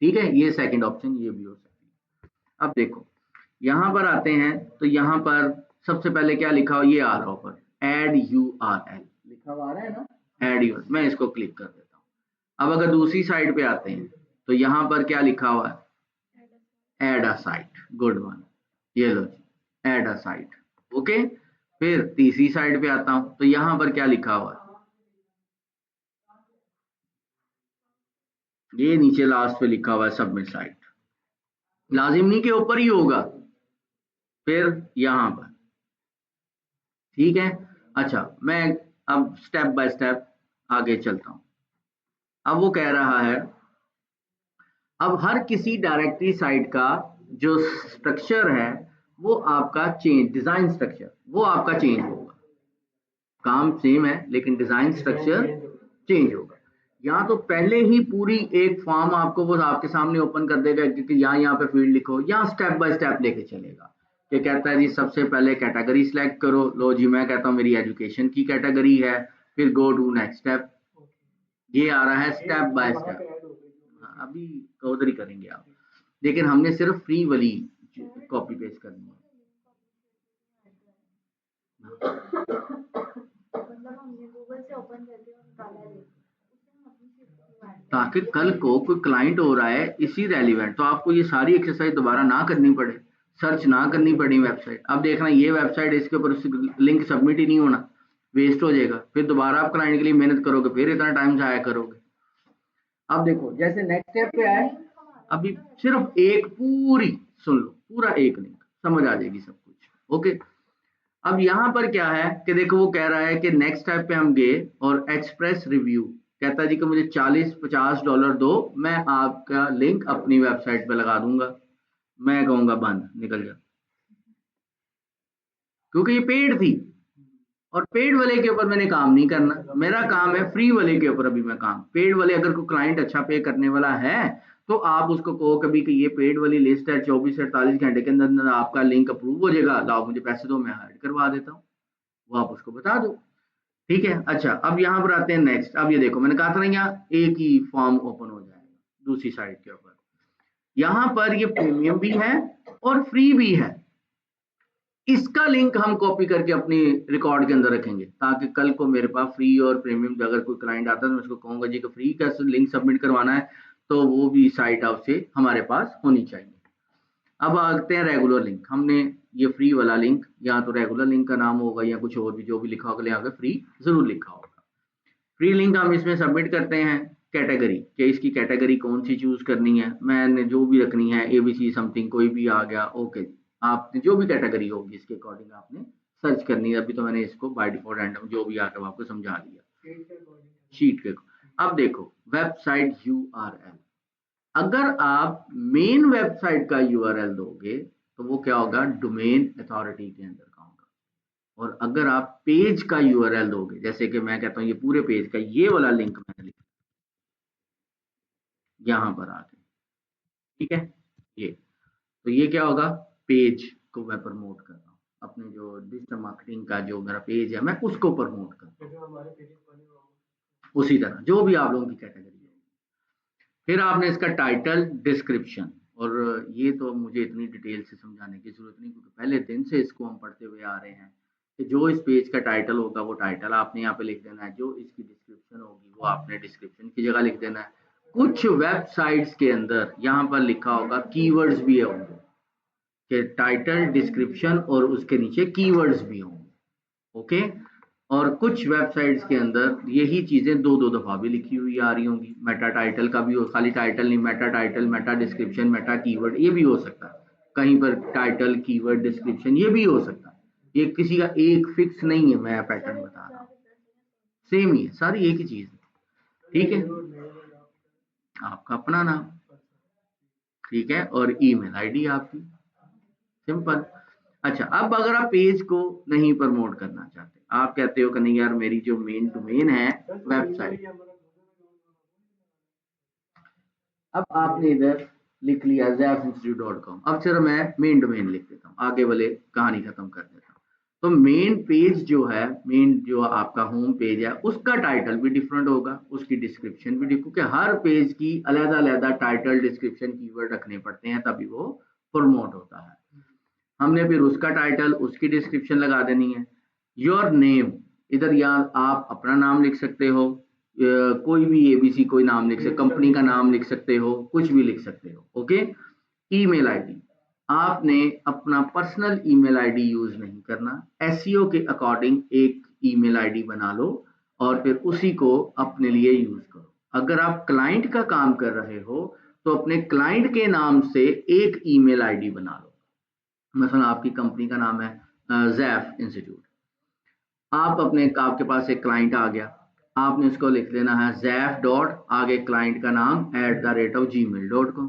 ठीक है, ये सेकंड ऑप्शन ये भी हो सकती है। अब देखो यहां पर आते हैं, तो यहां पर सबसे पहले क्या लिखा हो, ये आ रहा हो ऊपर एड URL लिखा हुआ आ रहा है ना, एड URL, मैं इसको क्लिक कर देता हूं। अब अगर दूसरी साइड पे आते हैं, तो यहां पर क्या लिखा हुआ है, add a site, good one, ये लो जी, एड अ साइट, ओके। फिर तीसरी साइड पे आता हूं, तो यहां पर क्या लिखा हुआ है, ये नीचे लास्ट पे लिखा हुआ है सबमिट साइट, लाजिम नहीं के ऊपर ही होगा, फिर यहां पर, ठीक है। अच्छा, मैं अब स्टेप बाय स्टेप आगे चलता हूं। अब वो कह रहा है, अब हर किसी डायरेक्टरी साइट का जो स्ट्रक्चर है वो आपका चेंज, डिजाइन स्ट्रक्चर वो आपका चेंज होगा। काम सेम है लेकिन डिजाइन स्ट्रक्चर चेंज होगा। यहाँ तो पहले ही पूरी एक फॉर्म आपको वो आपके सामने ओपन कर देगा, क्योंकि यहाँ पे फील्ड लिखो, यहाँ स्टेप बाय स्टेप लेके चलेगा। ये कहता है जी सबसे पहले कैटेगरी सिलेक्ट करो, लो जी मैं कहता हूँ मेरी एजुकेशन की कैटेगरी है, फिर गो टू नेक्स्ट स्टेप, ये आ रहा है स्टेप बाय स्टेप। अभी उधर ही करेंगे आप, लेकिन हमने सिर्फ फ्री वाली कॉपी पेस्ट करनी है। मतलब हमने गूगल से ओपन करके और निकाला ले, उससे हम अपनी शीट को ऐड ताकि कल को कोई क्लाइंट हो रहा है इसी रेलिवेंट, तो आपको ये सारी एक्सरसाइज दोबारा ना करनी पड़े, सर्च ना करनी पड़ी वेबसाइट। अब देखना ये वेबसाइट, इसके ऊपर लिंक सबमिट ही नहीं होना, वेस्ट हो जाएगा, फिर दोबारा आप क्लाइंट के लिए मेहनत करोगे, फिर इतना टाइम जाया करोगे। अब देखो जैसे नेक्स्ट स्टेप पे आए, अभी सिर्फ एक पूरी सुन लो, पूरा एक लिंक समझ आ जाएगी सब कुछ, ओके। अब यहाँ पर क्या है कि देखो वो कह रहा है कि नेक्स्ट टाइप पे हम गए और एक्सप्रेस रिव्यू, कहता है जी कि मुझे $40-50 दो, मैं आपका लिंक अपनी वेबसाइट पे लगा दूंगा। मैं कहूंगा बंद, निकल जा, क्योंकि ये पेड थी और पेड वाले के ऊपर मैंने काम नहीं करना, मेरा काम है फ्री वाले के ऊपर। अभी मैं काम पेड वाले, अगर कोई क्लाइंट अच्छा पे करने वाला है तो आप उसको कहो कभी कि ये पेड वाली लिस्ट है, 24 से 48 घंटे के अंदर आपका लिंक अप्रूव हो जाएगा, लाओ मुझे पैसे दो, मैं ऐड करवा देता हूँ, वो आप उसको बता दो, ठीक है। अच्छा, अब यहाँ पर आते हैं नेक्स्ट। अब ये देखो मैंने कहा था ना यहाँ एक ही फॉर्म ओपन हो जाएगा दूसरी साइड के ऊपर, यहाँ पर ये प्रीमियम भी है और फ्री भी है। इसका लिंक हम कॉपी करके अपनी रिकॉर्ड के अंदर रखेंगे, ताकि कल को मेरे पास फ्री और प्रीमियम अगर कोई क्लाइंट आता है तो मैं उसको कहूंगा जी कि फ्री का लिंक सबमिट करवाना है, तो वो भी साइट आपसे हमारे पास होनी चाहिए। अब आते हैं रेगुलर लिंक, हमने ये फ्री वाला लिंक, या तो रेगुलर लिंक का नाम होगा या कुछ और भी जो भी लिखा होगा, यहाँ पे फ्री जरूर लिखा होगा। फ्री लिंक हम इसमें सबमिट करते हैं, कैटेगरी कि इसकी कैटेगरी कौन सी चूज करनी है, मैंने जो भी रखनी है ABC समथिंग कोई भी आ गया, ओके। आपने जो भी कैटेगरी होगी इसके अकॉर्डिंग आपने सर्च करनी है। अभी तो मैंने इसको बाय डिफॉल्ट रैंडम जो भी आता है आपको समझा दिया शीट के। अब देखो वेबसाइट URL, अगर आप मेन वेबसाइट का URL दोगे तो वो क्या होगा, डोमेन अथॉरिटी के अंदर का होगा। और अगर आप पेज का URL दोगे, जैसे कि मैं कहता हूं ये पूरे पेज का ये वाला लिंक मैंने लिखा यहां पर आके, ठीक है, ये तो ये क्या होगा, पेज को मैं प्रमोट कर रहा हूँ, अपने जो डिजिटल मार्केटिंग का जो मेरा पेज है मैं उसको प्रमोट कर रहा हूँ। उसी तरह जो भी आप लोगों की कैटेगरी है, फिर आपने इसका टाइटल, डिस्क्रिप्शन, और ये तो मुझे इतनी डिटेल से समझाने की जरूरत नहीं, क्योंकि पहले दिन से इसको हम पढ़ते हुए आ रहे हैं कि जो इस पेज का टाइटल होगा वो टाइटल आपने यहाँ पे लिख देना है, जो इसकी डिस्क्रिप्शन होगी वो आपने डिस्क्रिप्शन की जगह लिख देना है। कुछ वेबसाइट्स के अंदर यहाँ पर लिखा होगा कीवर्ड्स भी होंगे, कि टाइटल, डिस्क्रिप्शन और उसके नीचे कीवर्ड्स भी होंगे, ओके। और कुछ वेबसाइट्स के अंदर यही चीजें दो दो दफा भी लिखी हुई आ रही होंगी, मेटा टाइटल का भी हो, खाली टाइटल नहीं, Meta title, Meta description, Meta keyword, ये भी हो सकता है। कहीं पर टाइटल, कीवर्ड, डिस्क्रिप्शन ये भी हो सकता है, ये किसी का एक फिक्स नहीं है, मैं पैटर्न बता रहा हूँ, सेम ही है, सारी एक ही चीज है, ठीक है। आपका अपना नाम, ठीक है, और ईमेल आईडी आपकी, सिंपल। अच्छा, अब अगर आप पेज को नहीं प्रमोट करना चाहते, आप कहते हो कि नहीं यार मेरी जो मेन डोमेन है वेबसाइट, अब आपने इधर लिख लिया zaifinstitute.com। अब सिर्फ मैं मेन डोमेन लिख देता हूँ, आगे वाले कहानी खत्म कर देता हूँ। तो मेन पेज जो है, मेन जो आपका होम पेज है, उसका टाइटल भी डिफरेंट होगा, उसकी डिस्क्रिप्शन भी डिफरेंट, क्योंकि हर पेज की अलग-अलग टाइटल, डिस्क्रिप्शन, कीवर्ड रखने पड़ते हैं, तभी वो प्रमोट होता है। हमने फिर उसका टाइटल, उसकी डिस्क्रिप्शन लगा देनी है। योर नेम, इधर यहाँ आप अपना नाम लिख सकते हो, कोई भी एबीसी कोई नाम लिख सकते, कंपनी का नाम लिख सकते हो, कुछ भी लिख सकते हो। ओके। ईमेल आईडी, आपने अपना पर्सनल ईमेल आईडी यूज नहीं करना, एसईओ के अकॉर्डिंग एक ईमेल आईडी बना लो और फिर उसी को अपने लिए यूज करो। अगर आप क्लाइंट का काम कर रहे हो तो अपने क्लाइंट के नाम से एक ईमेल आईडी बना लो। मसलन आपकी कंपनी का नाम है जैफ इंस्टीट्यूट, आप अपने आपके पास एक क्लाइंट आ गया, आपने उसको लिख देना है जैफ डॉट आगे क्लाइंट का नाम @gmail.com,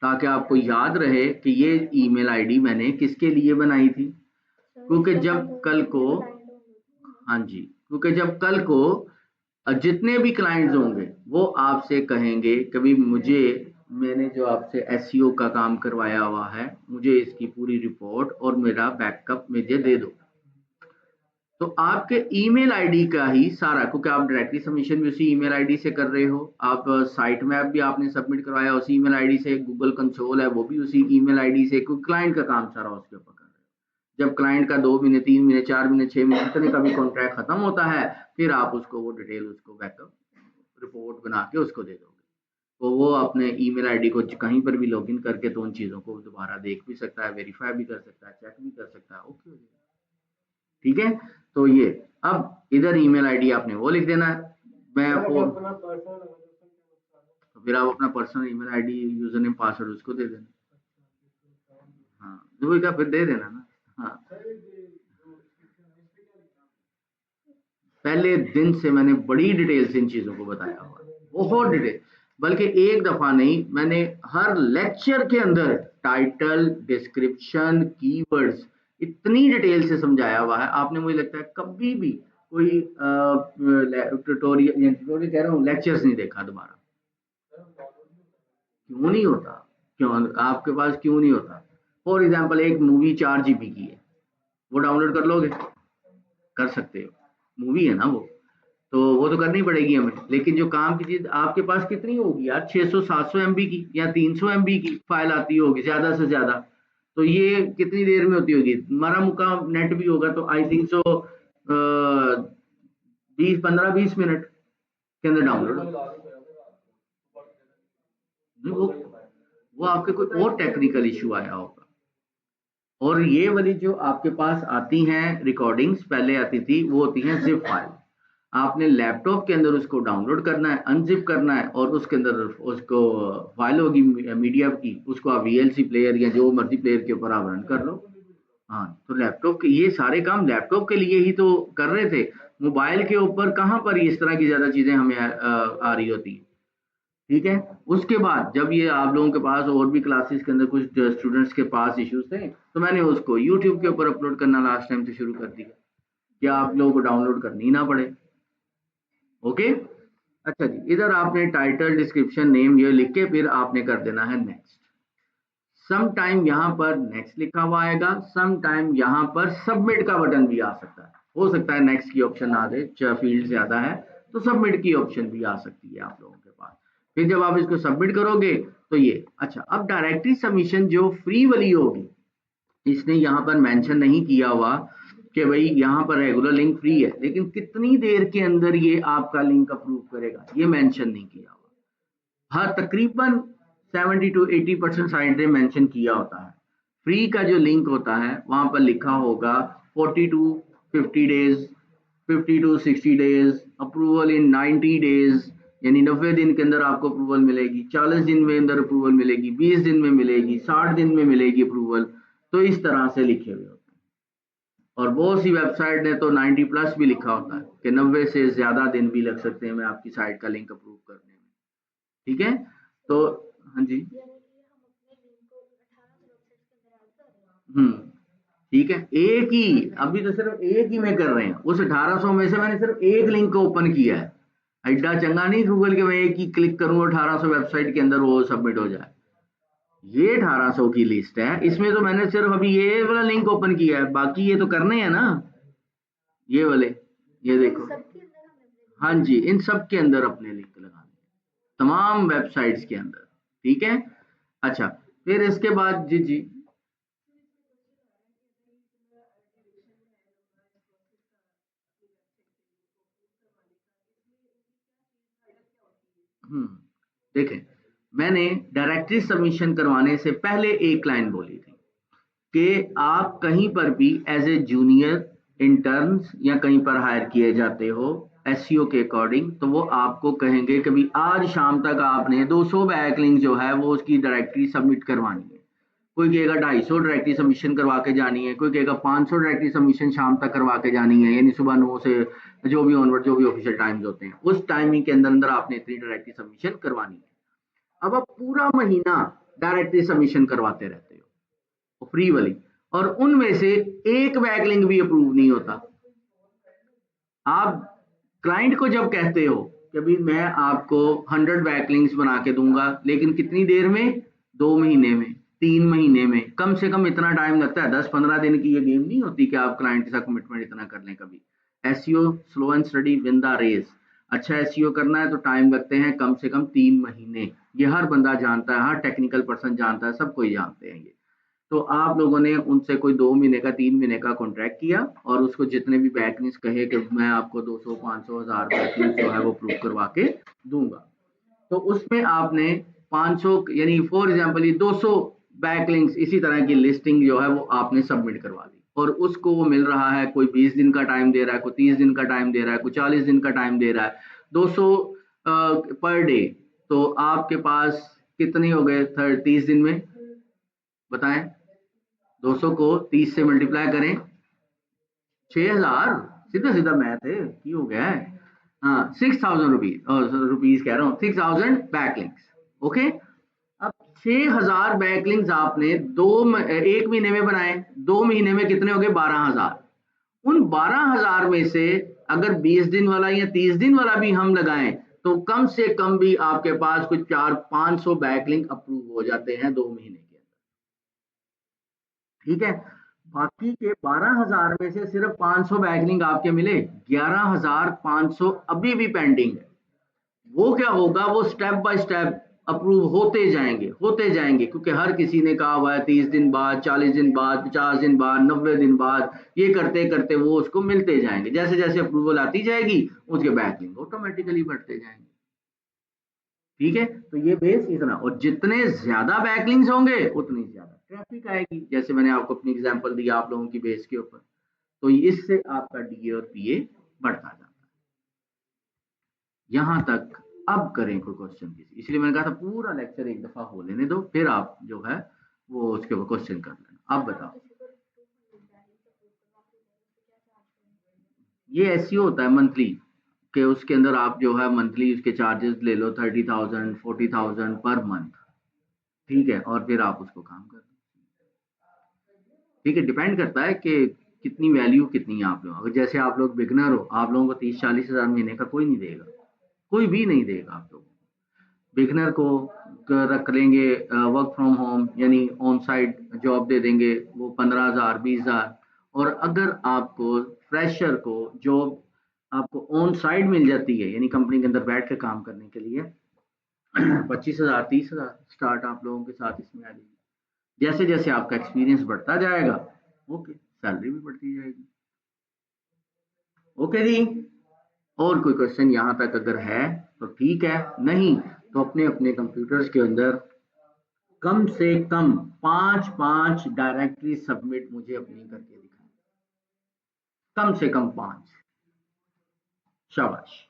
ताकि आपको याद रहे कि ये ईमेल आईडी मैंने किसके लिए बनाई थी। क्योंकि जब कल को, हाँ जी, क्योंकि जब कल को जितने भी क्लाइंट्स होंगे वो आपसे कहेंगे कभी मुझे, मैंने जो आपसे एसईओ का काम करवाया हुआ है, मुझे इसकी पूरी रिपोर्ट और मेरा बैकअप मुझे दे दो। तो आपके ईमेल आईडी का ही सारा, क्योंकि आप डायरेक्टली सबमिशन भी उसी ईमेल आईडी से कर रहे हो, आप साइट मैप भी आपने सबमिट करवाया उसी ईमेल आईडी से, गूगल कंसोल है वो भी उसी ईमेल आईडी से, क्योंकि क्लाइंट का काम सारा उसके ऊपर कर रहे हो। जब क्लाइंट का 2 महीने 3 महीने 4 महीने 6 महीने जितने का भी कॉन्ट्रैक्ट खत्म होता है, फिर आप उसको वो डिटेल, उसको बैकअप रिपोर्ट बना के उसको दे दोगे। तो वो अपने ईमेल आईडी को कहीं पर भी लॉगिन करके तो उन चीज़ों को दोबारा देख भी सकता है, वेरीफाई भी कर सकता है, चेक भी कर सकता है। ओके हो जाएगा। ठीक है। तो ये, अब इधर ईमेल आईडी आपने वो लिख देना है। मैं आपको, तो फिर आप अपना personal email ID, user name, password उसको दे देना। हाँ, जो भी का फिर दे देना ना। हाँ, पहले दिन से मैंने बड़ी डिटेल से इन चीजों को बताया हुआ है, बहुत डिटेल, बल्कि एक दफा नहीं, मैंने हर लेक्चर के अंदर टाइटल, डिस्क्रिप्शन, कीवर्ड्स इतनी डिटेल से समझाया हुआ है, आपने मुझे लगता है कभी भी कोई ट्यूटोरियल कह रहा हूँ लेक्चर्स नहीं देखा दोबारा। क्यों नहीं होता? क्यों आपके पास क्यों नहीं होता? फॉर एग्जाम्पल एक मूवी 4 GB की है, वो डाउनलोड कर लोगे? कर सकते हो, मूवी है ना वो, तो वो तो करनी पड़ेगी हमें। लेकिन जो काम की चीज आपके पास कितनी होगी यार, 600-700 MB की या 300 MB की फाइल आती होगी ज्यादा से ज्यादा, तो ये कितनी देर में होती होगी? हमारा मुका नेट भी होगा तो आई थिंक सो 20-15-20 मिनट के अंदर डाउनलोड। वो आपके कोई और टेक्निकल इशू आया होगा। और ये वाली जो आपके पास आती हैं रिकॉर्डिंग्स, पहले आती थी वो होती हैं जिप फाइल, आपने लैपटॉप के अंदर उसको डाउनलोड करना है, अनजिप करना है और उसके अंदर उसको फाइल होगी मीडिया की, उसको आप वीएलसी प्लेयर या जो मर्जी प्लेयर के ऊपर आप रन कर लो। हाँ, तो लैपटॉप के ये सारे काम लैपटॉप के लिए ही तो कर रहे थे, मोबाइल के ऊपर कहाँ पर इस तरह की ज्यादा चीजें हमें आ रही होती हैं। ठीक है। उसके बाद जब ये आप लोगों के पास और भी क्लासेस के अंदर कुछ स्टूडेंट्स के पास इश्यूज थे, तो मैंने उसको यूट्यूब के ऊपर अपलोड करना लास्ट टाइम से शुरू कर दिया, क्या आप लोगों को डाउनलोड करनी ना पड़े। ओके। अच्छा जी, इधर आपने टाइटल, डिस्क्रिप्शन, नेम ये लिख के फिर आपने कर देना है नेक्स्ट। सम टाइम यहाँ पर नेक्स्ट लिखा हुआ आएगा, सम टाइम यहाँ पर सबमिट का बटन भी आ सकता है, हो सकता है नेक्स्ट की ऑप्शन आ दे, फील्ड ज्यादा है तो सबमिट की ऑप्शन भी आ सकती है आप लोगों के पास। फिर जब आप इसको सबमिट करोगे तो ये, अच्छा, अब डायरेक्टली सबमिशन जो फ्री वाली होगी, इसने यहाँ पर मेंशन नहीं किया हुआ कि भाई यहाँ पर रेगुलर लिंक फ्री है, लेकिन कितनी देर के अंदर ये आपका लिंक अप्रूव करेगा ये मेंशन नहीं किया हुआ। हाँ, तकरीबन 70 to 80% साइड ने मेंशन किया होता है। फ्री का जो लिंक होता है वहां पर लिखा होगा 40 to 50 days, 50 to 60 days, approval in 90 days, यानी 90 दिन के अंदर आपको अप्रूवल मिलेगी, 40 दिन में अंदर अप्रूवल मिलेगी, 20 दिन में मिलेगी, 60 दिन में मिलेगी अप्रूवल। तो इस तरह से लिखे हुए होते हैं। और बहुत सी वेबसाइट ने तो 90+ भी लिखा होता है कि 90 से ज्यादा दिन भी लग सकते हैं मैं आपकी साइट का लिंक अप्रूव करने में। ठीक है। तो हाँ जी। यानी कि हम अपने लिंक को 18 वेबसाइट्स के अंदर ऐड कर रहे हैं। हम्म, ठीक है, एक ही, अभी तो सिर्फ एक ही में कर रहे हैं, उस 1800 में से मैंने सिर्फ एक लिंक को ओपन किया है। एड्डा चंगा नहीं गूगल के मैं एक ही क्लिक करूं 1800 वेबसाइट के अंदर वो सबमिट हो जाए। ये 1800 की लिस्ट है, इसमें तो मैंने सिर्फ अभी ये वाला लिंक ओपन किया है, बाकी ये तो करने हैं ना, ये वाले, ये देखो। हाँ जी, इन सब के अंदर अपने लिंक लगाने हैं, तमाम वेबसाइट्स के अंदर। ठीक है, अच्छा, फिर इसके बाद जी जी। देखें, मैंने डायरेक्टरी सबमिशन करवाने से पहले एक लाइन बोली थी कि आप कहीं पर भी एज ए जूनियर इंटर्न्स या कहीं पर हायर किए जाते हो एसईओ के अकॉर्डिंग, तो वो आपको कहेंगे कि भाई आज शाम तक आपने 200 बैकलिंक जो है वो उसकी डायरेक्टरी सबमिट करवानी है। कोई कहेगा 250 डायरेक्टरी सबमिशन करवा के जानी है, कोई कहेगा 500 डायरेक्टरी सबमिशन शाम तक करवा के जानी है, यानी सुबह 9 से जो भी ऑनवर्ड जो भी ऑफिशियल टाइम्स होते हैं उस टाइमिंग के अंदर अंदर आपने इतनी डायरेक्टरी सबमिशन करवानी है। अब आप पूरा महीना डायरेक्टरी सबमिशन करवाते रहते हो फ्री वाली, और उनमें से एक बैकलिंक भी अप्रूव नहीं होता। आप क्लाइंट को जब कहते हो कि भाई मैं आपको 100 बैकलिंक्स बना के दूंगा, लेकिन कितनी देर में, 2 महीने में, 3 महीने में, कम से कम इतना टाइम लगता है, 10-15 दिन की ये गेम नहीं होती कि आप क्लाइंट के साथ कमिटमेंट इतना कर लें। कभी SEO slow and study win the race, अच्छा एसईओ करना है तो टाइम लगते हैं कम से कम 3 महीने। ये हर बंदा जानता है, हर टेक्निकल पर्सन जानता है, सब कोई जानते हैं ये। तो आप लोगों ने उनसे कोई 2 महीने का 3 महीने का कॉन्ट्रैक्ट किया और उसको जितने भी बैकलिंक्स कहे कि मैं आपको 200 500 1000 बैकलिंक्स जो है वो प्रूव करवा के दूंगा, तो उसमें आपने 500 यानी फॉर एग्जांपल ये 200 बैकलिंक्स इसी तरह की लिस्टिंग जो है वो आपने सबमिट करवा दी, और उसको वो मिल रहा है, कोई 20 दिन का टाइम दे रहा है, कोई 30 दिन का टाइम दे रहा है, कोई 40 दिन का टाइम दे रहा है, 200 पर डे, तो आपके पास कितने हो गए 30 दिन में, बताएं। 200 को 30 से मल्टीप्लाई करें, 6000, सीधा सीधा मैथ है की हो गया है। हाँ, 6000 रुपीज, रुपीज कह रहा हूँ, 6000 बैकलिंक्स। ओके, अब 6000 बैकलिंक्स आपने एक महीने में बनाए, 2 महीने में कितने हो गए, 12000। उन 12000 में से अगर 20 दिन वाला या 30 दिन वाला भी हम लगाएं, तो कम से कम भी आपके पास कुछ 400-500 बैकलिंक अप्रूव हो जाते हैं 2 महीने के अंदर। ठीक है, बाकी के 12000 में से सिर्फ 500 बैकलिंक आपके मिले, 11500 अभी भी पेंडिंग है। वो क्या होगा, वो स्टेप बाय स्टेप अप्रूव होते जाएंगे, क्योंकि हर किसी ने कहा हुआ है 30 दिन बाद, 40 दिन बाद, 50 दिन बाद, 90 दिन बाद, ये करते करते वो उसको मिलते जाएंगे। जैसे जैसे अप्रूवल आती जाएगी उसके बैकलिंक ऑटोमेटिकली बढ़ते जाएंगे। ठीक है, तो ये बेस इतना, और जितने ज्यादा बैकलिंक्स होंगे उतनी ज्यादा ट्रैफिक आएगी, जैसे मैंने आपको अपनी एग्जांपल दी आप लोगों की बेस के ऊपर। तो इससे आपका डीए और पीए बढ़ता जाता है। यहां तक अब करें कोई क्वेश्चन किसी, इसलिए मैंने कहा था पूरा लेक्चर एक दफा हो लेने दो, फिर आप जो है वो उसके ऊपर क्वेश्चन कर लेना। आप बताओ, ये ऐसी होता है मंथली के, उसके अंदर आप जो है मंथली उसके चार्जेस ले लो, 30,000 40,000 पर मंथ। ठीक है, और फिर आप उसको काम कर दो। ठीक है, डिपेंड करता है कि कितनी वैल्यू कितनी है आप लोगों, अगर जैसे आप लोग बिगनर हो, आप लोगों को 30-40 हजार महीने का कोई नहीं देगा, कोई भी नहीं देगा आप लोगों को। बिगनर को रख लेंगे वर्क फ्रॉम होम, यानी ऑन साइड जॉब दे देंगे, वो 15,000 20,000। और अगर आपको फ्रेशर को जॉब आपको ऑन साइड मिल जाती है, यानी कंपनी के अंदर बैठ के काम करने के लिए, 25,000 30,000 स्टार्ट आप लोगों के साथ इसमें आ जाएगी। जैसे जैसे आपका एक्सपीरियंस बढ़ता जाएगा, ओके, सैलरी भी बढ़ती जाएगी। ओके जी, और कोई क्वेश्चन यहाँ तक अगर है तो ठीक है, नहीं तो अपने अपने कंप्यूटर्स के अंदर कम से कम 5-5 डायरेक्टरी सबमिट मुझे अपनी करके दिखाएं, कम से कम 5। शाबाश।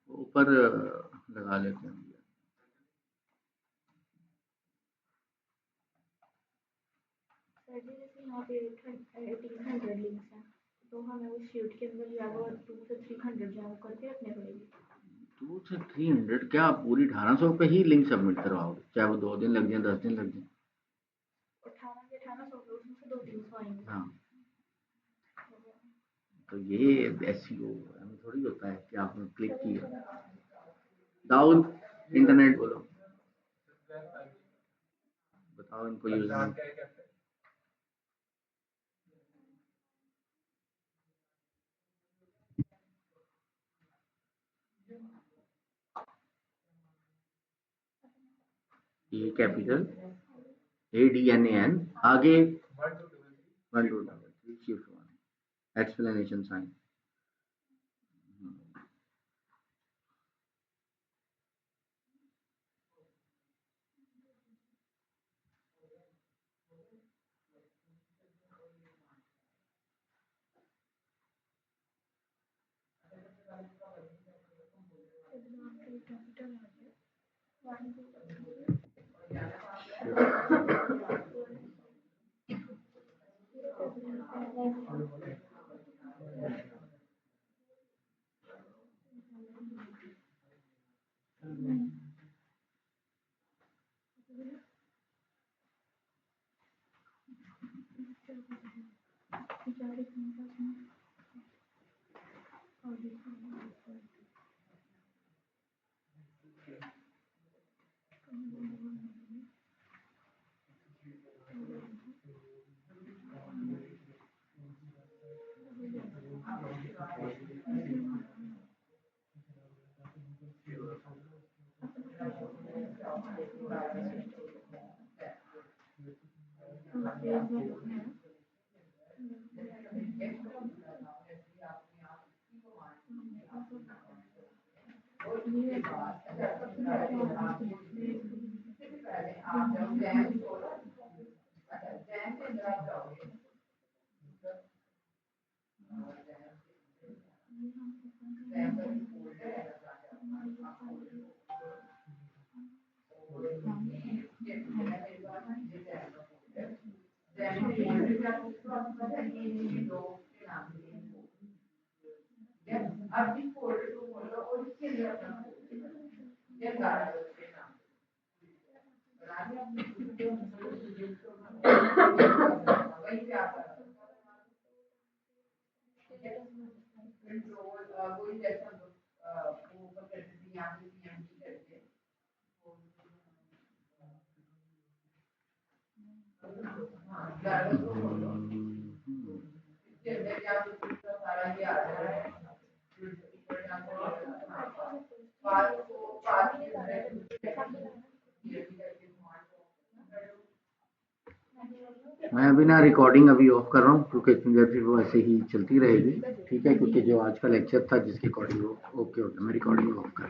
ऊपर लगा लेते हैं। यहाँ पे 1800 लिंक्स हैं, तो हमें उस शीट के अंदर जो है वो 2 से 300 जो है वो करके रखने पड़ेगी। 2 से 300 क्या आप पूरी 1800 पे ही लिंक सबमिट करवाओगे, चाहे वो 2 दिन लग जाए 10 दिन लग जाए? 1800 पे उसमें से 2-300 आएंगे। हाँ, तो ये एसईओ हमें थोड़ी होता है कि आपने क्लिक किया। दाऊद इंटरनेट बोलो, बताओ इनको यूज ए कैपिटल ADNAN आगे 1 2 3 shift 1 explanation sign। मैं अभी ना रिकॉर्डिंग अभी ऑफ कर रहा हूँ क्योंकि इतनी देर फिर वो ऐसे ही चलती रहेगी, ठीक है, क्योंकि जो आज का लेक्चर था जिसके अकॉर्डिंग वो ओके मैं रिकॉर्डिंग ऑफ कर